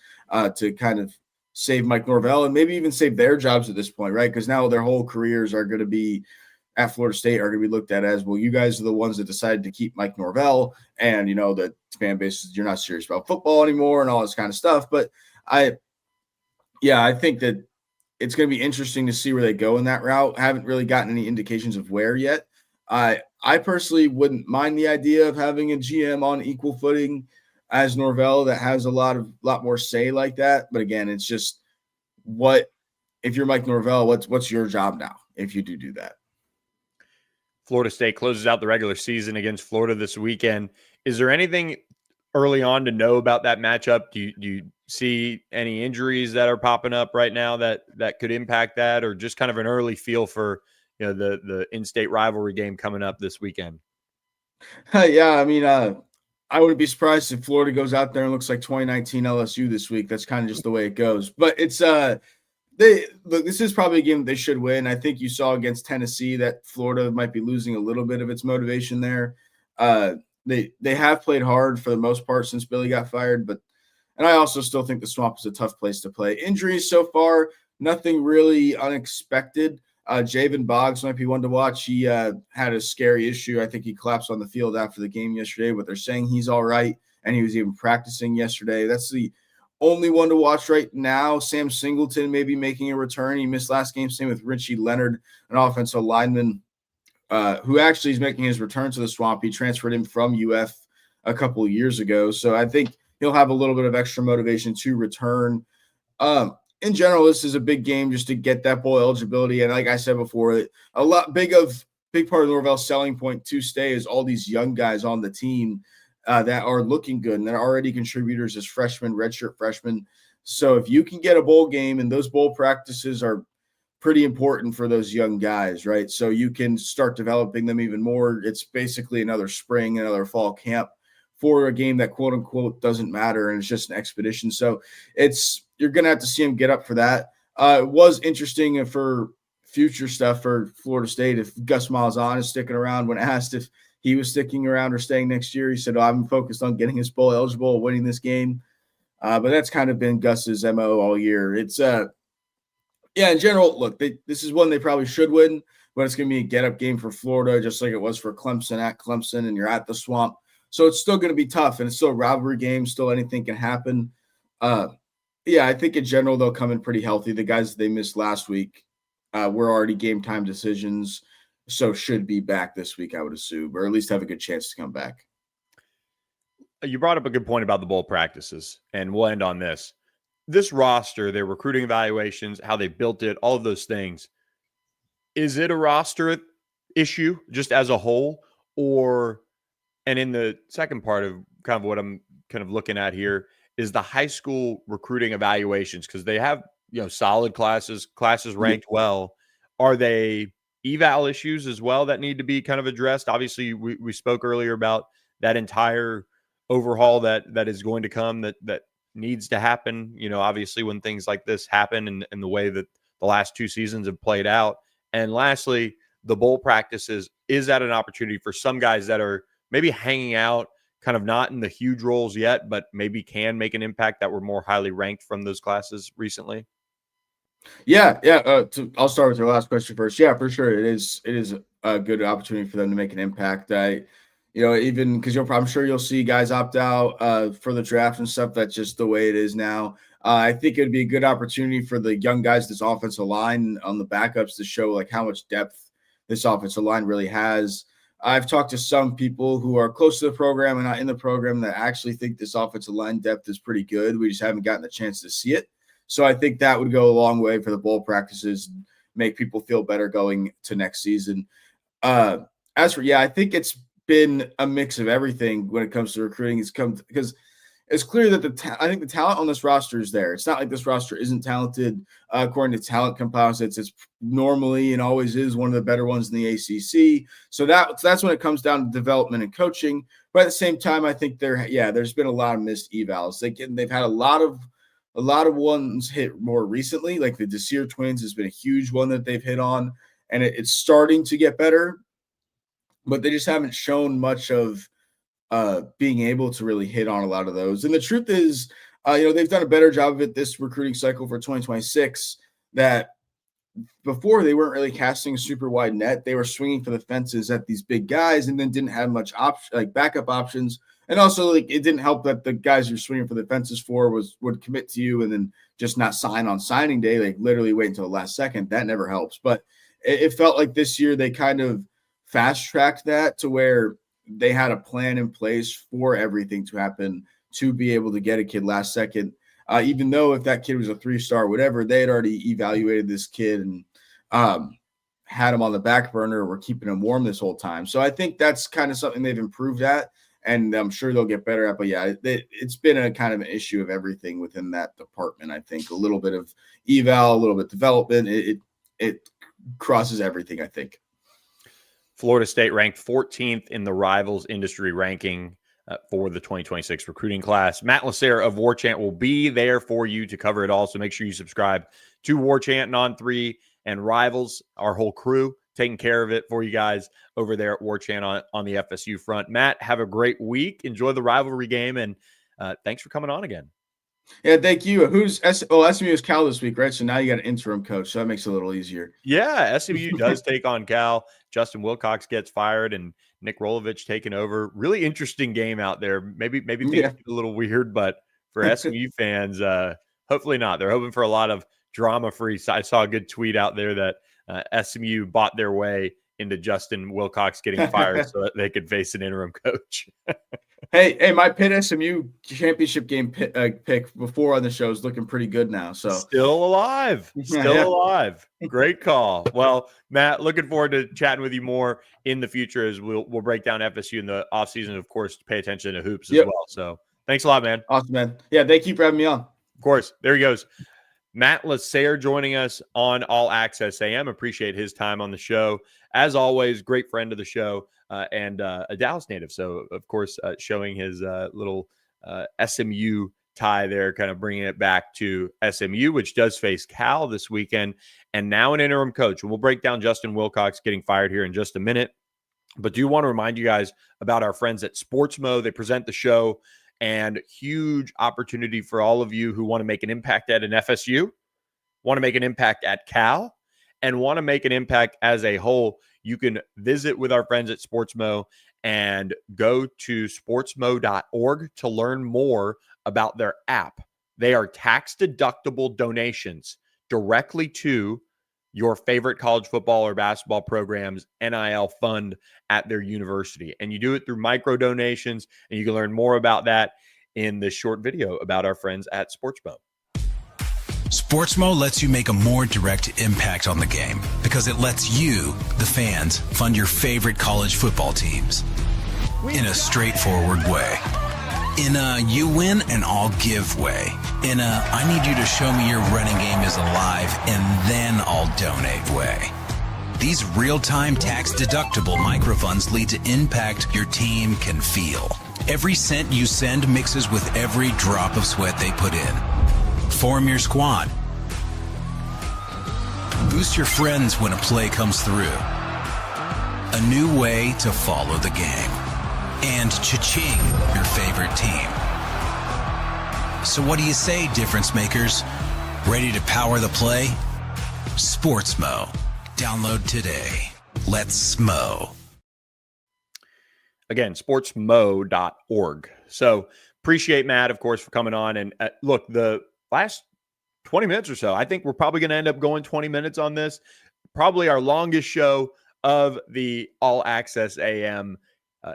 to kind of save Mike Norvell and maybe even save their jobs at this point, right? Because now their whole careers are going to be at Florida State, are going to be looked at as, well, you guys are the ones that decided to keep Mike Norvell, and the fan base, you're not serious about football anymore and all this kind of stuff. But Yeah, I think that it's going to be interesting to see where they go in that route. Haven't really gotten any indications of where yet. I personally wouldn't mind the idea of having a GM on equal footing as Norvell that has a lot more say like that. But again, it's just what if you're Mike Norvell, what's your job now if you do that? Florida State closes out the regular season against Florida this weekend. Is there anything early on to know about that matchup? Do you see any injuries that are popping up right now that could impact that, or just kind of an early feel for the in-state rivalry game coming up this weekend? Yeah, I mean, I wouldn't be surprised if Florida goes out there and looks like 2019 LSU this week. That's kind of just the way it goes. But it's this is probably a game they should win. I think you saw against Tennessee that Florida might be losing a little bit of its motivation there. They have played hard for the most part since Billy got fired, and I also still think the Swamp is a tough place to play. Injuries so far, nothing really unexpected. Javen Boggs might be one to watch. He had a scary issue. I think he collapsed on the field after the game yesterday, but they're saying he's all right, and he was even practicing yesterday. That's the only one to watch right now. Sam Singleton may be making a return. He missed last game. Same with Richie Leonard, an offensive lineman who actually is making his return to the Swamp. He transferred him from UF a couple of years ago. So I think he'll have a little bit of extra motivation to return. In general, this is a big game just to get that bowl eligibility. And like I said before, big part of Norvell's selling point to stay is all these young guys on the team that are looking good and they're already contributors as freshmen, redshirt freshmen. So if you can get a bowl game, and those bowl practices are pretty important for those young guys, right? So you can start developing them even more. It's basically another spring, another fall camp for a game that quote unquote doesn't matter, and it's just an expedition. So you're going to have to see him get up for that. It was interesting for future stuff for Florida State if Gus Malzahn is sticking around. When asked if he was sticking around or staying next year, he said, I'm focused on getting his bowl eligible, winning this game. But that's kind of been Gus's MO all year. It's in general, look, this is one they probably should win, but it's going to be a get-up game for Florida, just like it was for Clemson at Clemson, and you're at the Swamp. So it's still going to be tough, and it's still a rivalry game. Still anything can happen. I think in general they'll come in pretty healthy. The guys they missed last week were already game time decisions, so should be back this week, I would assume, or at least have a good chance to come back. You brought up a good point about the bowl practices, and we'll end on this. This roster, their recruiting evaluations, how they built it, all of those things. Is it a roster issue just as a whole, and in the second part of kind of what I'm kind of looking at here is the high school recruiting evaluations, because they have, solid classes ranked well. Are they eval issues as well that need to be kind of addressed? Obviously, we spoke earlier about that entire overhaul that is going to come that needs to happen, obviously when things like this happen and the way that the last two seasons have played out. And lastly, the bowl practices, is that an opportunity for some guys that are maybe hanging out, kind of not in the huge roles yet, but maybe can make an impact that were more highly ranked from those classes recently? Yeah. I'll start with your last question first. Yeah, for sure. It is a good opportunity for them to make an impact. Even because I'm sure you'll see guys opt out for the draft and stuff. That's just the way it is now. I think it'd be a good opportunity for the young guys, this offensive line on the backups, to show like how much depth this offensive line really has. I've talked to some people who are close to the program and not in the program that actually think this offensive line depth is pretty good. We just haven't gotten the chance to see it. So I think that would go a long way for the bowl practices, make people feel better going to next season. I think it's been a mix of everything when it comes to recruiting. Because it's clear that I think the talent on this roster is there. It's not like this roster isn't talented. According to talent composites, it's normally and always is one of the better ones in the ACC. So that's when it comes down to development and coaching. But at the same time, I think there's been a lot of missed evals. They've had a lot of ones hit more recently. Like the Desir twins has been a huge one that they've hit on, and it's starting to get better. But they just haven't shown much of being able to really hit on a lot of those. And the truth is, they've done a better job of it this recruiting cycle for 2026, that before they weren't really casting a super wide net. They were swinging for the fences at these big guys and then didn't have much backup options. And also, it didn't help that the guys you're swinging for the fences for would commit to you and then just not sign on signing day, like literally wait until the last second. That never helps. But it felt like this year they kind of fast tracked that to where they had a plan in place for everything to happen to be able to get a kid last second. Even though if that kid was a 3-star, whatever, they had already evaluated this kid and had him on the back burner. We're keeping him warm this whole time. So I think that's kind of something they've improved at, and I'm sure they'll get better at. But yeah, it's been a kind of an issue of everything within that department. I think a little bit of eval, a little bit development. It crosses everything, I think. Florida State ranked 14th in the Rivals industry ranking for the 2026 recruiting class. Matt Lacerre of War Chant will be there for you to cover it all. So make sure you subscribe to War Chant and On 3 and Rivals, our whole crew taking care of it for you guys over there at War Chant on the FSU front. Matt, have a great week. Enjoy the rivalry game, and thanks for coming on again. Yeah, thank you. SMU is Cal this week, right? So now you got an interim coach, so that makes it a little easier. Yeah, SMU does take on Cal. Justin Wilcox gets fired, and Nick Rolovich taking over. Really interesting game out there. Maybe things get a little weird, but for SMU fans, hopefully not. They're hoping for a lot of drama-free. I saw a good tweet out there that SMU bought their way into Justin Wilcox getting fired so that they could face an interim coach. Hey, my Pitt SMU championship game pick before on the show is looking pretty good now. So still alive. Alive. Great call. Well, Matt, looking forward to chatting with you more in the future as we'll break down FSU in the offseason, of course, to pay attention to hoops as well. So thanks a lot, man. Awesome, man. Yeah, thank you for having me on. Of course. There he goes. Matt Lacerre joining us on All Access AM. Appreciate his time on the show. As always, great friend of the show and a Dallas native. So, of course, showing his little SMU tie there, kind of bringing it back to SMU, which does face Cal this weekend, and now an interim coach. We'll break down Justin Wilcox getting fired here in just a minute. But do want to remind you guys about our friends at Sportsmo. They present the show. And huge opportunity for all of you who want to make an impact at an FSU, want to make an impact at Cal, and want to make an impact as a whole. You can visit with our friends at Sportsmo and go to sportsmo.org to learn more about their app. They are tax-deductible donations directly to your favorite college football or basketball program's NIL fund at their university. And you do it through micro donations, and you can learn more about that in this short video about our friends at Sportsmo. Sportsmo lets you make a more direct impact on the game because it lets you, the fans, fund your favorite college football teams in a straightforward way. In a you win and I'll give way. In a I need you to show me your running game is alive and then I'll donate way. These real-time tax-deductible microfunds lead to impact your team can feel. Every cent you send mixes with every drop of sweat they put in. Form your squad. Boost your friends when a play comes through. A new way to follow the game. And cha-ching, your favorite team. So what do you say, difference makers? Ready to power the play? Sportsmo. Download today. Let's smo. Again, sportsmo.org. So appreciate Matt, of course, for coming on. And look, the last 20 minutes or so, I think we're probably going to end up going 20 minutes on this. Probably our longest show of the All Access AM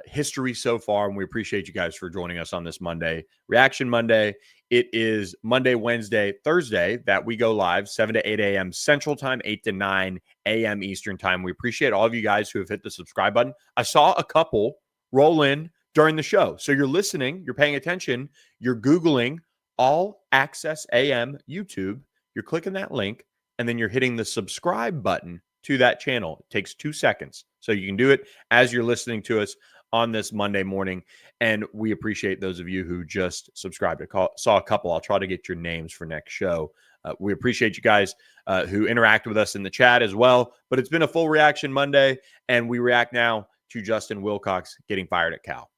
history so far, and we appreciate you guys for joining us on this Monday, Reaction Monday. It is Monday, Wednesday, Thursday that we go live, 7 to 8 a.m. Central Time, 8 to 9 a.m. Eastern Time. We appreciate all of you guys who have hit the subscribe button. I saw a couple roll in during the show. So you're listening, you're paying attention, you're Googling All Access AM YouTube, you're clicking that link, and then you're hitting the subscribe button to that channel. It takes 2 seconds. So you can do it as you're listening to us on this Monday morning. And we appreciate those of you who just subscribed. I saw a couple. I'll try to get your names for next show. We appreciate you guys who interact with us in the chat as well. But it's been a full Reaction Monday, and we react now to Justin Wilcox getting fired at Cal.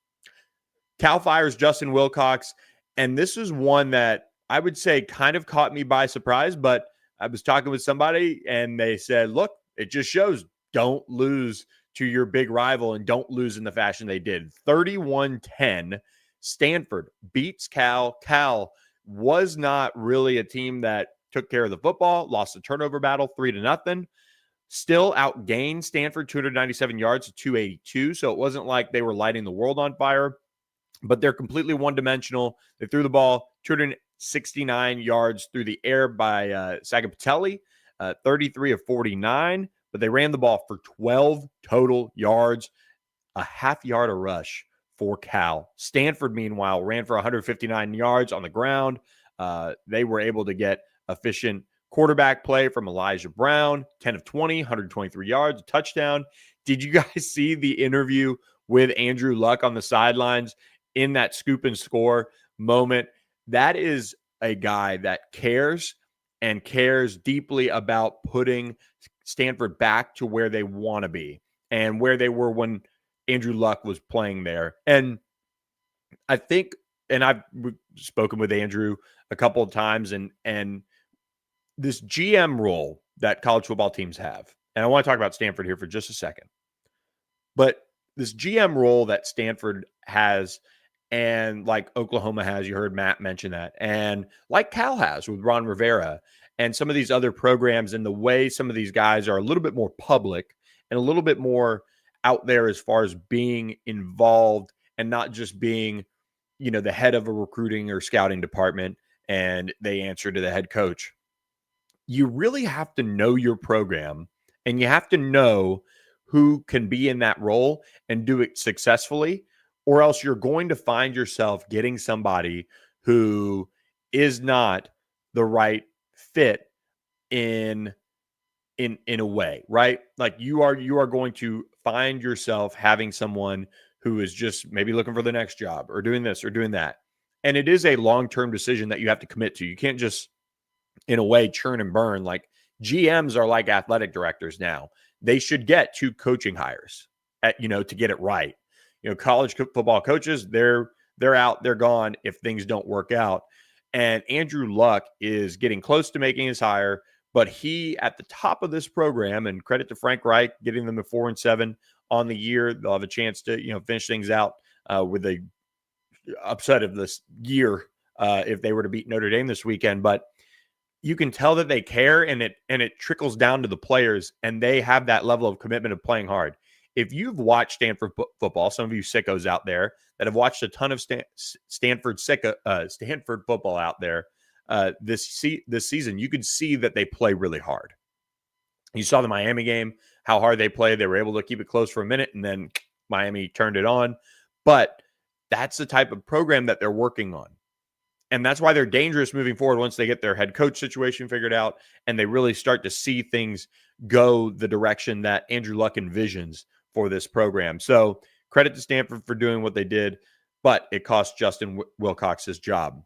Cal fires Justin Wilcox, and this is one that I would say kind of caught me by surprise, but I was talking with somebody, and they said, look, it just shows don't lose to your big rival and don't lose in the fashion they did. 31-10, Stanford beats Cal. Cal was not really a team that took care of the football, lost the turnover battle 3-0. Still outgained Stanford 297 yards to 282. So it wasn't like they were lighting the world on fire, but they're completely one-dimensional. They threw the ball 269 yards through the air by Sagapitelli, 33 of 49, but they ran the ball for 12 total yards, a half yard a rush for Cal. Stanford, meanwhile, ran for 159 yards on the ground. They were able to get efficient quarterback play from Elijah Brown, 10 of 20, 123 yards, a touchdown. Did you guys see the interview with Andrew Luck on the sidelines in that scoop and score moment? That is a guy that cares and cares deeply about putting Stanford back to where they want to be and where they were when Andrew Luck was playing there. And I think, and I've spoken with Andrew a couple of times, and this GM role that college football teams have, and I want to talk about Stanford here for just a second, but this GM role that Stanford has, and like Oklahoma has, you heard Matt mention that, and like Cal has with Ron Rivera and some of these other programs, and the way some of these guys are a little bit more public and a little bit more out there as far as being involved and not just being, the head of a recruiting or scouting department and they answer to the head coach. You really have to know your program, and you have to know who can be in that role and do it successfully, or else you're going to find yourself getting somebody who is not the right fit in a way, right? Like you are going to find yourself having someone who is just maybe looking for the next job or doing this or doing that. And it is a long-term decision that you have to commit to. You can't just, in a way, churn and burn. Like GMs are like athletic directors now. They should get 2 coaching hires to get it right. College football coaches, they're out, they're gone if things don't work out. And Andrew Luck is getting close to making his hire, but he at the top of this program, and credit to Frank Reich, getting them to 4-7 on the year. They'll have a chance to, finish things out with a upset of this year if they were to beat Notre Dame this weekend. But you can tell that they care, and it trickles down to the players, and they have that level of commitment of playing hard. If you've watched Stanford football, some of you sickos out there that have watched a ton of Stanford football out there this season, you could see that they play really hard. You saw the Miami game, how hard they played. They were able to keep it close for a minute, and then Miami turned it on. But that's the type of program that they're working on. And that's why they're dangerous moving forward once they get their head coach situation figured out and they really start to see things go the direction that Andrew Luck envisions for this program. So credit to Stanford for doing what they did, but it cost Justin Wilcox his job.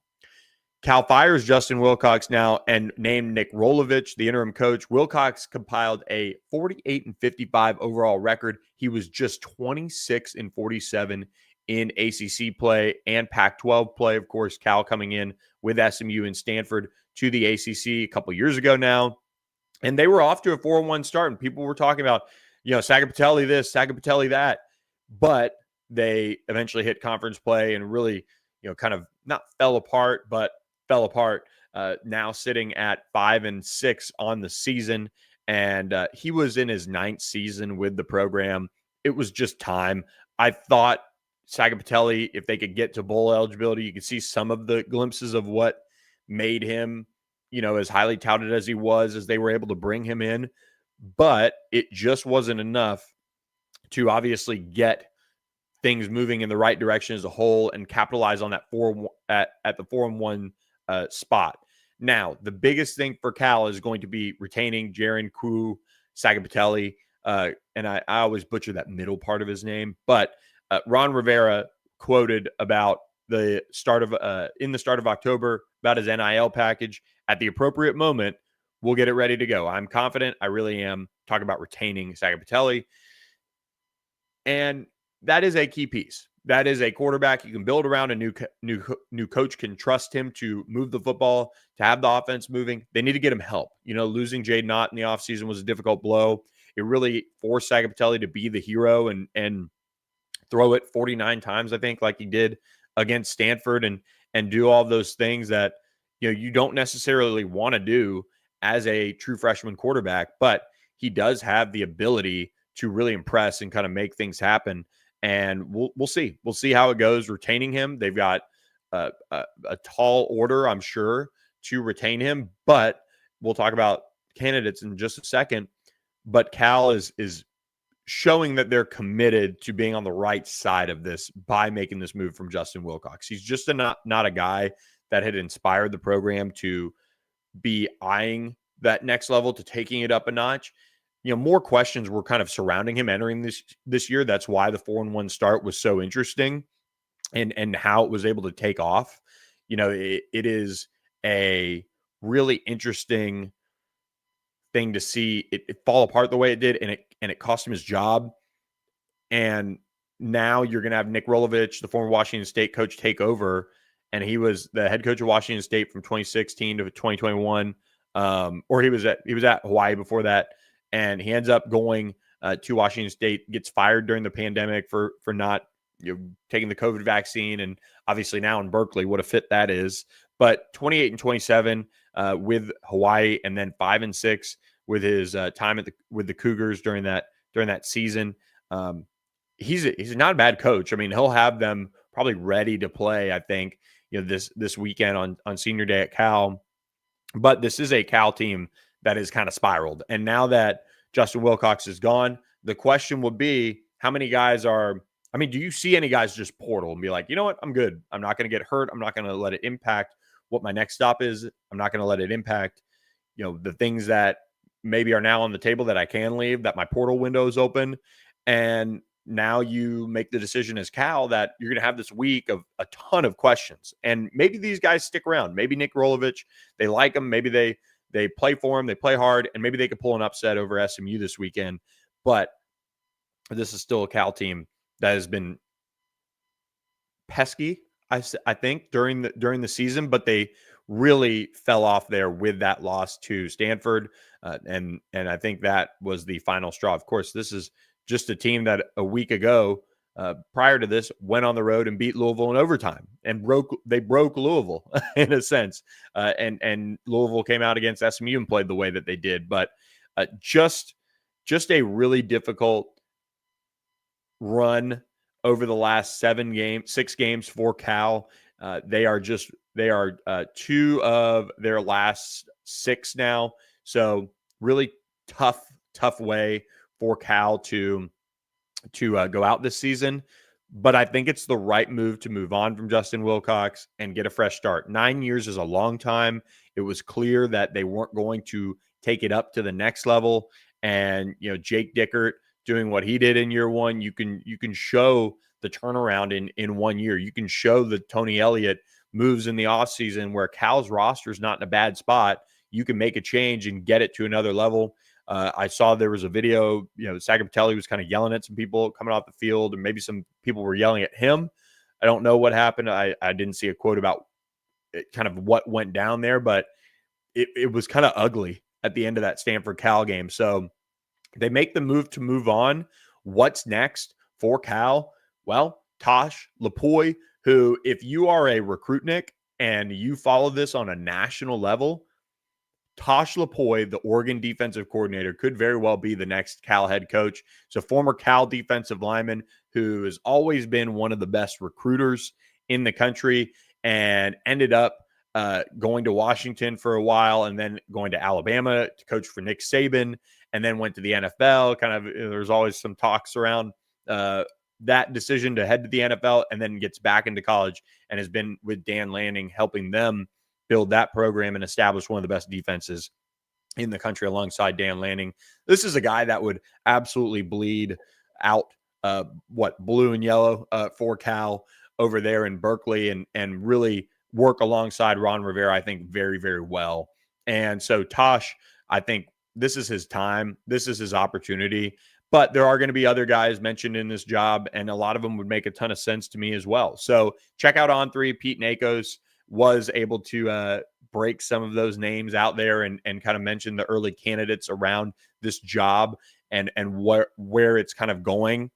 Cal fires Justin Wilcox now and named Nick Rolovich the interim coach. Wilcox compiled a 48-55 overall record. He was just 26-47 in ACC play and Pac-12 play. Of course, Cal coming in with SMU and Stanford to the ACC a couple years ago now. And they were off to a 4-1 start, and people were talking about, Sagapitelli this, Sagapitelli that. But they eventually hit conference play and really, kind of not fell apart, but fell apart. Now sitting at 5-6 on the season. And he was in his 9th season with the program. It was just time. I thought Sagapitelli, if they could get to bowl eligibility, you could see some of the glimpses of what made him, as highly touted as he was, as they were able to bring him in. But it just wasn't enough to obviously get things moving in the right direction as a whole and capitalize on that at the 4-1 spot. Now, the biggest thing for Cal is going to be retaining Jaron Kwu Sagapitelli. And I always butcher that middle part of his name, but Ron Rivera quoted about in the start of October about his NIL package. At the appropriate moment, we'll get it ready to go. I'm confident. I really am. Talking about retaining Sagapitelli. And that is a key piece. That is a quarterback you can build around. A new coach can trust him to move the football, to have the offense moving. They need to get him help. Losing Jade Knott in the offseason was a difficult blow. It really forced Sagapitelli to be the hero and throw it 49 times, I think, like he did against Stanford and do all those things that you don't necessarily want to do as a true freshman quarterback, but he does have the ability to really impress and kind of make things happen. And we'll see. We'll see how it goes retaining him. They've got a tall order, I'm sure, to retain him, but we'll talk about candidates in just a second. But Cal is showing that they're committed to being on the right side of this by making this move from Justin Wilcox. He's just not a guy that had inspired the program to be eyeing that next level, to taking it up a notch. More questions were kind of surrounding him entering this year. That's why the 4-1 start was so interesting, and how it was able to take off. It is a really interesting thing to see it fall apart the way it did, and it cost him his job. And now you're going to have Nick Rolovich, the former Washington State coach, take over, and he was the head coach of Washington State from 2016 to 2021. Or he was at Hawaii before that, and he ends up going to Washington State, gets fired during the pandemic for not taking the COVID vaccine, and obviously now in Berkeley, what a fit that is. But 28-27 with Hawaii, and then 5-6 with his time with the Cougars during that season. He's not a bad coach. I mean, he'll have them probably ready to play, I think, this weekend on senior day at Cal. But this is a Cal team that is kind of spiraled. And now that Justin Wilcox is gone, the question will be, how many guys do you see any guys just portal and be like, you know what, I'm good. I'm not going to get hurt. I'm not going to let it impact what my next stop is. I'm not going to let it impact, the things that maybe are now on the table that I can leave, that my portal window is open. And now you make the decision as Cal that you're going to have this week of a ton of questions. And maybe these guys stick around. Maybe Nick Rolovich, they like him. Maybe they play for him. They play hard. And maybe they could pull an upset over SMU this weekend. But this is still a Cal team that has been pesky, I think, during the season. But they really fell off there with that loss to Stanford. And I think that was the final straw. Of course, this is just a team that a week ago, prior to this, went on the road and beat Louisville in overtime, and they broke Louisville in a sense. And Louisville came out against SMU and played the way that they did. But just a really difficult run over the last 6 games for Cal. They are 2 of their last 6 now. So really tough way for Cal to go out this season. But I think it's the right move to move on from Justin Wilcox and get a fresh start. 9 years is a long time. It was clear that they weren't going to take it up to the next level. And, Jake Dickert doing what he did in year 1, you can show the turnaround in 1 year. You can show the Tony Elliott moves in the offseason where Cal's roster is not in a bad spot. You can make a change and get it to another level. I saw there was a video, Sagapatelli was kind of yelling at some people coming off the field, and maybe some people were yelling at him. I don't know what happened. I didn't see a quote about it, kind of what went down there, but it was kind of ugly at the end of that Stanford Cal game. So they make the move to move on. What's next for Cal? Well, Tosh Lupoi, who, if you are a recruitnik and you follow this on a national level, Tosh Lupoi, the Oregon defensive coordinator, could very well be the next Cal head coach. So former Cal defensive lineman who has always been one of the best recruiters in the country, and ended up going to Washington for a while, and then going to Alabama to coach for Nick Saban, and then went to the NFL. Kind of, there's always some talks around that decision to head to the NFL, and then gets back into college and has been with Dan Lanning, helping them build that program and establish one of the best defenses in the country alongside Dan Lanning. This is a guy that would absolutely bleed out blue and yellow for Cal over there in Berkeley, and really work alongside Ron Rivera, I think, very, very well. And so Tosh, I think this is his time. This is his opportunity. But there are going to be other guys mentioned in this job, and a lot of them would make a ton of sense to me as well. So check out On3. Pete Nakos was able to break some of those names out there and kind of mention the early candidates around this job and where it's kind of going.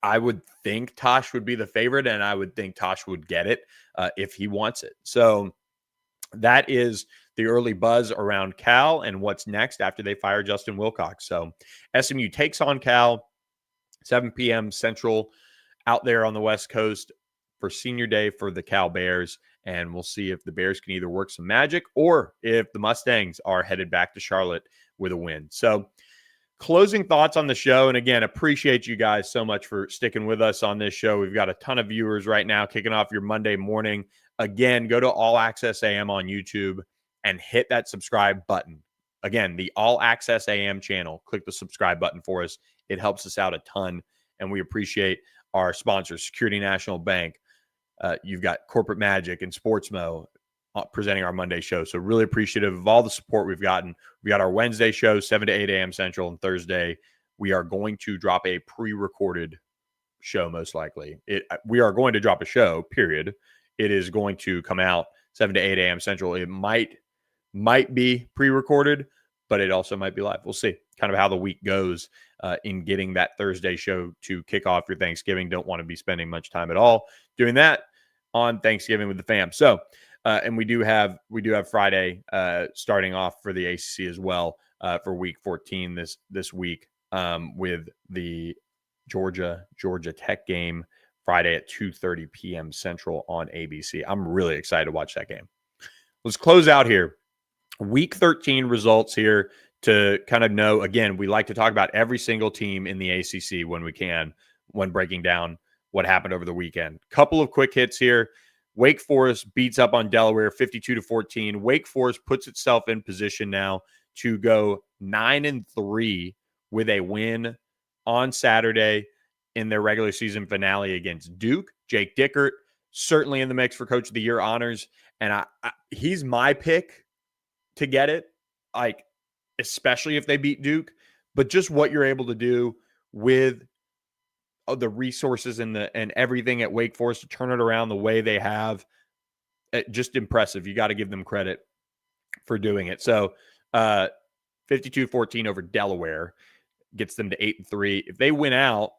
I would think Tosh would be the favorite, and I would think Tosh would get it if he wants it. So that is the early buzz around Cal and what's next after they fire Justin Wilcox. So SMU takes on Cal, 7 p.m. Central, out there on the West Coast for senior day for the Cal Bears. And we'll see if the Bears can either work some magic or if the Mustangs are headed back to Charlotte with a win. So closing thoughts on the show. And again, appreciate you guys so much for sticking with us on this show. We've got a ton of viewers right now kicking off your Monday morning. Again, go to All Access AM on YouTube and hit that subscribe button. Again, the All Access AM channel. Click the subscribe button for us. It helps us out a ton. And we appreciate our sponsors, Security National Bank. You've got Corporate Magic and Sportsmo presenting our Monday show. So really appreciative of all the support we've gotten. We got our Wednesday show, 7 to 8 a.m. Central, and Thursday we are going to drop a pre-recorded show, most likely. We are going to drop a show, period. It is going to come out 7 to 8 a.m. Central. It might be pre-recorded, but it also might be live. We'll see kind of how the week goes in getting that Thursday show to kick off your Thanksgiving. Don't want to be spending much time at all doing that on Thanksgiving with the fam. So, and we do have Friday starting off for the ACC as well for week 14 this week with the Georgia Tech game Friday at 2:30 p.m. Central on ABC. I'm really excited to watch that game. Let's close out here. Week 13 results here to kind of know, again, we like to talk about every single team in the ACC when we can, when breaking down what happened over the weekend. Couple of quick hits here. Wake Forest beats up on Delaware 52-14. Wake Forest puts itself in position now to go 9-3 with a win on Saturday in their regular season finale against Duke. Jake Dickert, certainly in the mix for Coach of the Year honors. And he's my pick to get it, like, especially if they beat Duke. But just what you're able to do with the resources and everything at Wake Forest to turn it around the way they have, just impressive. You got to give them credit for doing it. So 52-14 over Delaware gets them to 8-3. If they win out,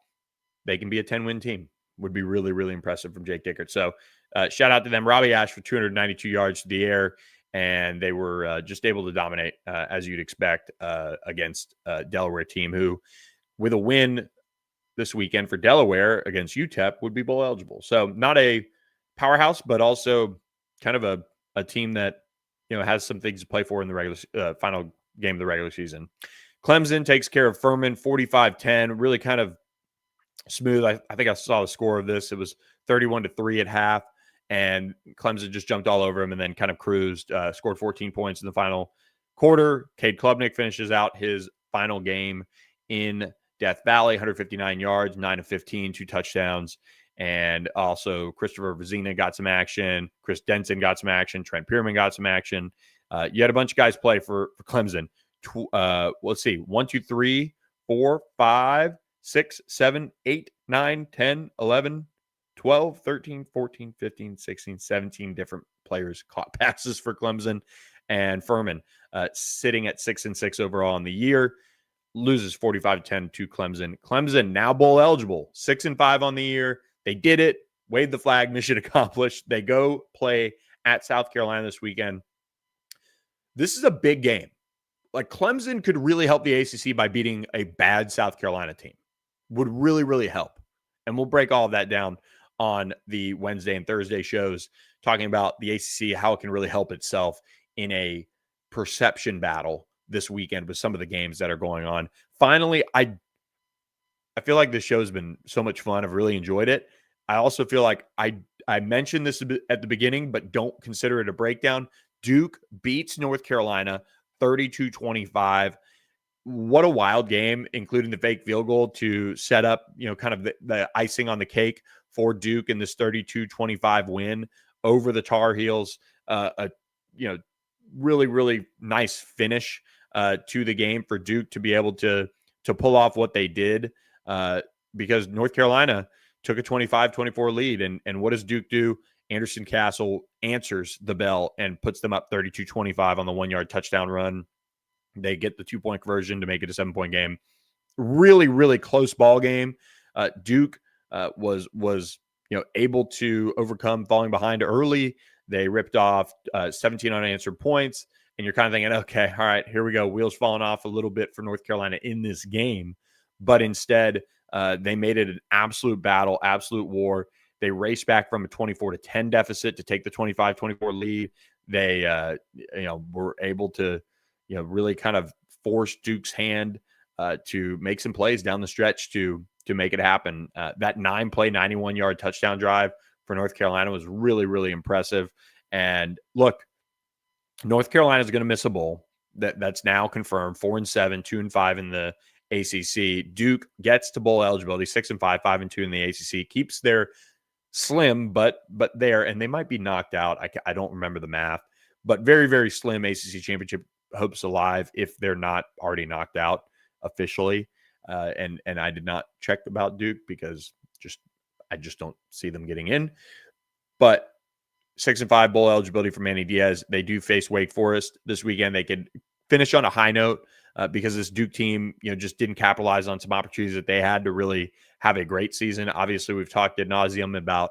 they can be a 10-win team. Would be really, really impressive from Jake Dickert. So shout out to them. Robbie Ash for 292 yards to the air, and they were just able to dominate, as you'd expect, against a Delaware team who, with a win this weekend for Delaware against UTEP, would be bowl eligible. So not a powerhouse, but also kind of a team that, you know, has some things to play for in the regular final game of the regular season. Clemson takes care of Furman 45-10, really kind of smooth. I think I saw the score of this. It was 31-3 at half, and Clemson just jumped all over him and then kind of cruised, scored 14 points in the final quarter. Cade Klubnik finishes out his final game in Death Valley, 159 yards, 9 of 15, 2 touchdowns. And also Christopher Vizina got some action. Chris Denson got some action. Trent Pierman got some action. You had a bunch of guys play for Clemson. Let's see, 1, 2, 3, 4, 5, 6, 7, 8, 9, 10, 11, 12, 13, 14, 15, 16, 17 different players caught passes for Clemson. And Furman sitting at 6-6 overall in the year, loses 45-10 to Clemson. Clemson now bowl eligible, 6-5 on the year. They did it, waved the flag, mission accomplished. They go play at South Carolina this weekend. This is a big game. Like, Clemson could really help the ACC by beating a bad South Carolina team. Would really, really help. And we'll break all of that down on the Wednesday and Thursday shows, talking about the ACC, how it can really help itself in a perception battle this weekend with some of the games that are going on. Finally, I feel like this show's been so much fun. I've really enjoyed it. I also feel like I mentioned this at the beginning, but don't consider it a breakdown. Duke beats North Carolina 32-25. What a wild game, including the fake field goal to set up, you know, kind of the icing on the cake for Duke in this 32-25 win over the Tar Heels. You know, really, really nice finish to the game for Duke to be able to pull off what they did, because North Carolina took a 25-24 lead. And what does Duke do? Anderson Castle answers the bell and puts them up 32-25 on the 1-yard touchdown run. They get the 2-point conversion to make it a 7-point game. Really, really close ball game. Duke was able to overcome falling behind early They ripped off 17 unanswered points. And you're kind of thinking, okay, all right, here we go. Wheels falling off a little bit for North Carolina in this game. But instead, they made it an absolute battle, absolute war. They raced back from a 24-10 deficit to take the 25-24 lead. They, were able to, really kind of force Duke's hand to make some plays down the stretch to make it happen. That 9-play, 91-yard touchdown drive for North Carolina was really, really impressive. And look, North Carolina is going to miss a bowl. That's now confirmed. 4-7, 2-5 in the ACC. Duke gets to bowl eligibility. 6-5, 5-2 in the ACC. Keeps their slim, but there, and they might be knocked out. I don't remember the math, but very, very slim ACC championship hopes alive if they're not already knocked out officially. And I did not check about Duke because I just don't see them getting in. But 6-5 bowl eligibility for Manny Diaz. They do face Wake Forest this weekend. They could finish on a high note because this Duke team, just didn't capitalize on some opportunities that they had to really have a great season. Obviously, we've talked ad nauseum about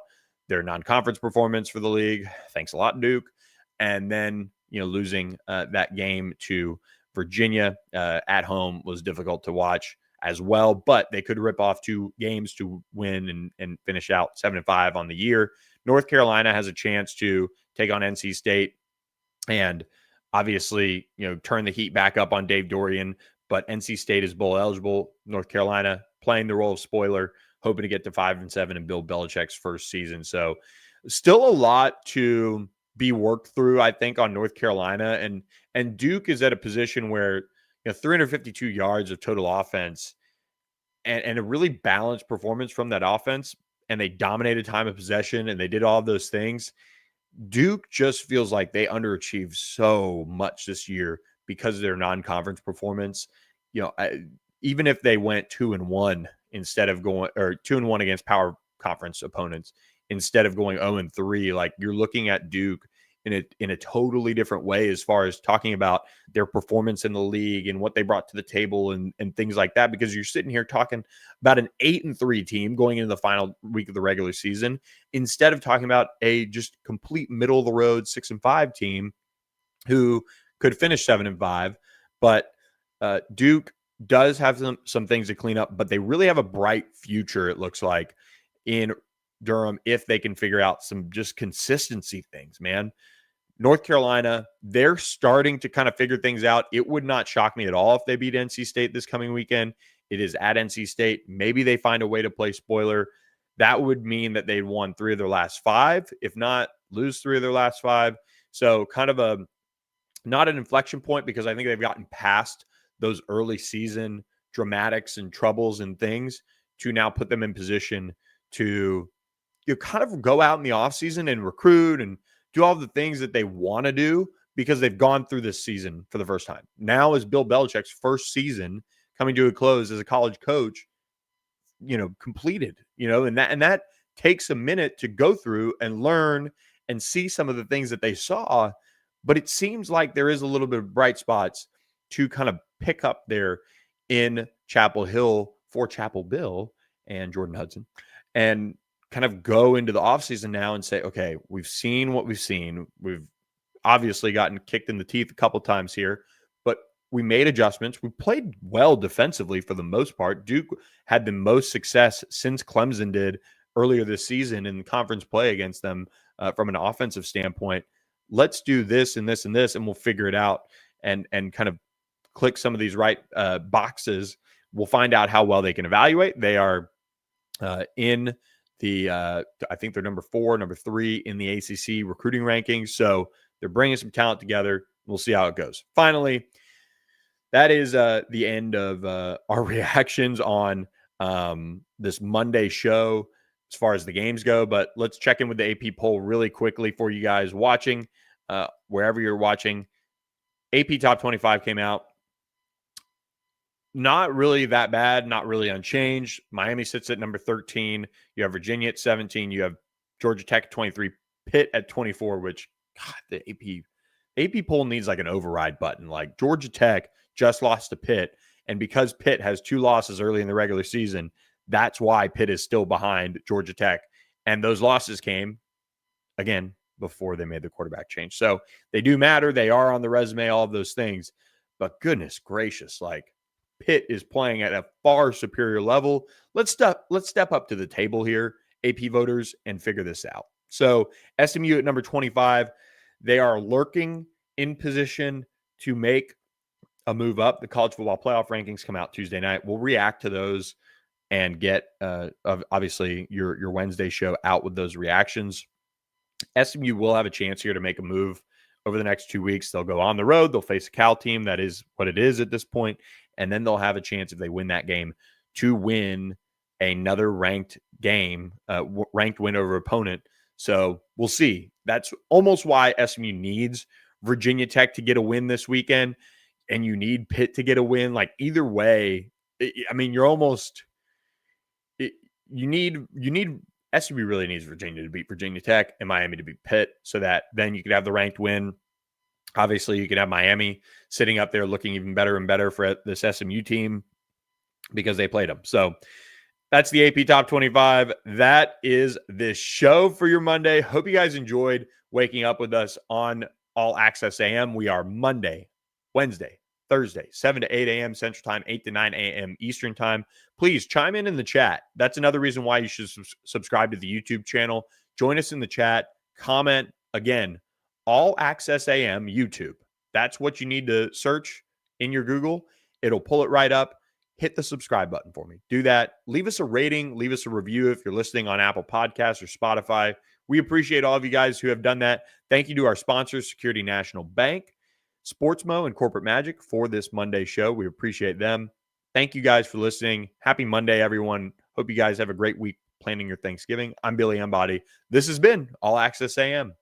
their non-conference performance for the league. Thanks a lot, Duke. And then, losing that game to Virginia at home was difficult to watch as well. But they could rip off 2 games to win and finish out 7-5 on the year. North Carolina has a chance to take on NC State and obviously, turn the heat back up on Dave Dorian. But NC State is bowl eligible. North Carolina playing the role of spoiler, hoping to get to 5-7 in Bill Belichick's first season. So still a lot to be worked through, I think, on North Carolina. And Duke is at a position where 352 yards of total offense and a really balanced performance from that offense. And they dominated time of possession and they did all of those things. Duke just feels like they underachieved so much this year because of their non-conference performance. Even if they went 2-1 instead of going, or 2-1 against power conference opponents instead of going 0-3, like you're looking at Duke in a totally different way as far as talking about their performance in the league and what they brought to the table and things like that, because you're sitting here talking about an 8-3 team going into the final week of the regular season instead of talking about a just complete middle of the road 6-5 team who could finish 7-5. But Duke does have some things to clean up, but they really have a bright future, it looks like, in Durham if they can figure out some just consistency things, man. North Carolina, they're starting to kind of figure things out. It would not shock me at all if they beat NC State this coming weekend. It is at NC State. Maybe they find a way to play spoiler. That would mean that they'd won 3 of their last 5, if not lose 3 of their last 5. So kind of not an inflection point, because I think they've gotten past those early season dramatics and troubles and things to now put them in position to kind of go out in the offseason and recruit and do all the things that they want to do because they've gone through this season for the first time. Now is Bill Belichick's first season coming to a close as a college coach, completed, and that takes a minute to go through and learn and see some of the things that they saw. But it seems like there is a little bit of bright spots to kind of pick up there in Chapel Hill for Chapel Bill and Jordan Hudson, and kind of go into the offseason now and say, okay, we've seen what we've seen. We've obviously gotten kicked in the teeth a couple times here, but we made adjustments. We played well defensively for the most part. Duke had the most success since Clemson did earlier this season in conference play against them from an offensive standpoint. Let's do this and this and this, and we'll figure it out and kind of click some of these right boxes. We'll find out how well they can evaluate. They are in I think they're number 4, number 3 in the ACC recruiting rankings. So they're bringing some talent together. We'll see how it goes. Finally, that is the end of our reactions on this Monday show as far as the games go. But let's check in with the AP poll really quickly for you guys watching, wherever you're watching. AP Top 25 came out. Not really that bad, not really unchanged. Miami sits at number 13. You have Virginia at 17. You have Georgia Tech at 23. Pitt at 24, which, God, the AP poll needs like an override button. Like, Georgia Tech just lost to Pitt, and because Pitt has 2 losses early in the regular season, that's why Pitt is still behind Georgia Tech. And those losses came, again, before they made the quarterback change. So they do matter. They are on the resume, all of those things. But goodness gracious, like Pitt is playing at a far superior level. Let's step up to the table here, AP voters, and figure this out. So SMU at number 25, they are lurking in position to make a move up. The college football playoff rankings come out Tuesday night. We'll react to those and get obviously your Wednesday show out with those reactions. SMU will have a chance here to make a move over the next 2 weeks. They'll go on the road. They'll face a Cal team that is what it is at this point. And then they'll have a chance, if they win that game, to win another ranked game, ranked win over opponent. So we'll see. That's almost why SMU needs Virginia Tech to get a win this weekend, and you need Pitt to get a win. Like either way, I mean, you're almost you need SMU really needs Virginia to beat Virginia Tech and Miami to beat Pitt, so that then you could have the ranked win. Obviously, you could have Miami sitting up there looking even better and better for this SMU team because they played them. So that's the AP Top 25. That is this show for your Monday. Hope you guys enjoyed waking up with us on All Access AM. We are Monday, Wednesday, Thursday, 7 to 8 a.m. Central Time, 8 to 9 a.m. Eastern Time. Please chime in the chat. That's another reason why you should subscribe to the YouTube channel. Join us in the chat. Comment. Again, All Access AM YouTube. That's what you need to search in your Google. It'll pull it right up. Hit the subscribe button for me. Do that. Leave us a rating. Leave us a review if you're listening on Apple Podcasts or Spotify. We appreciate all of you guys who have done that. Thank you to our sponsors, Security National Bank, Sportsmo, and Corporate Magic for this Monday show. We appreciate them. Thank you guys for listening. Happy Monday, everyone. Hope you guys have a great week planning your Thanksgiving. I'm Billy Embody. This has been All Access AM.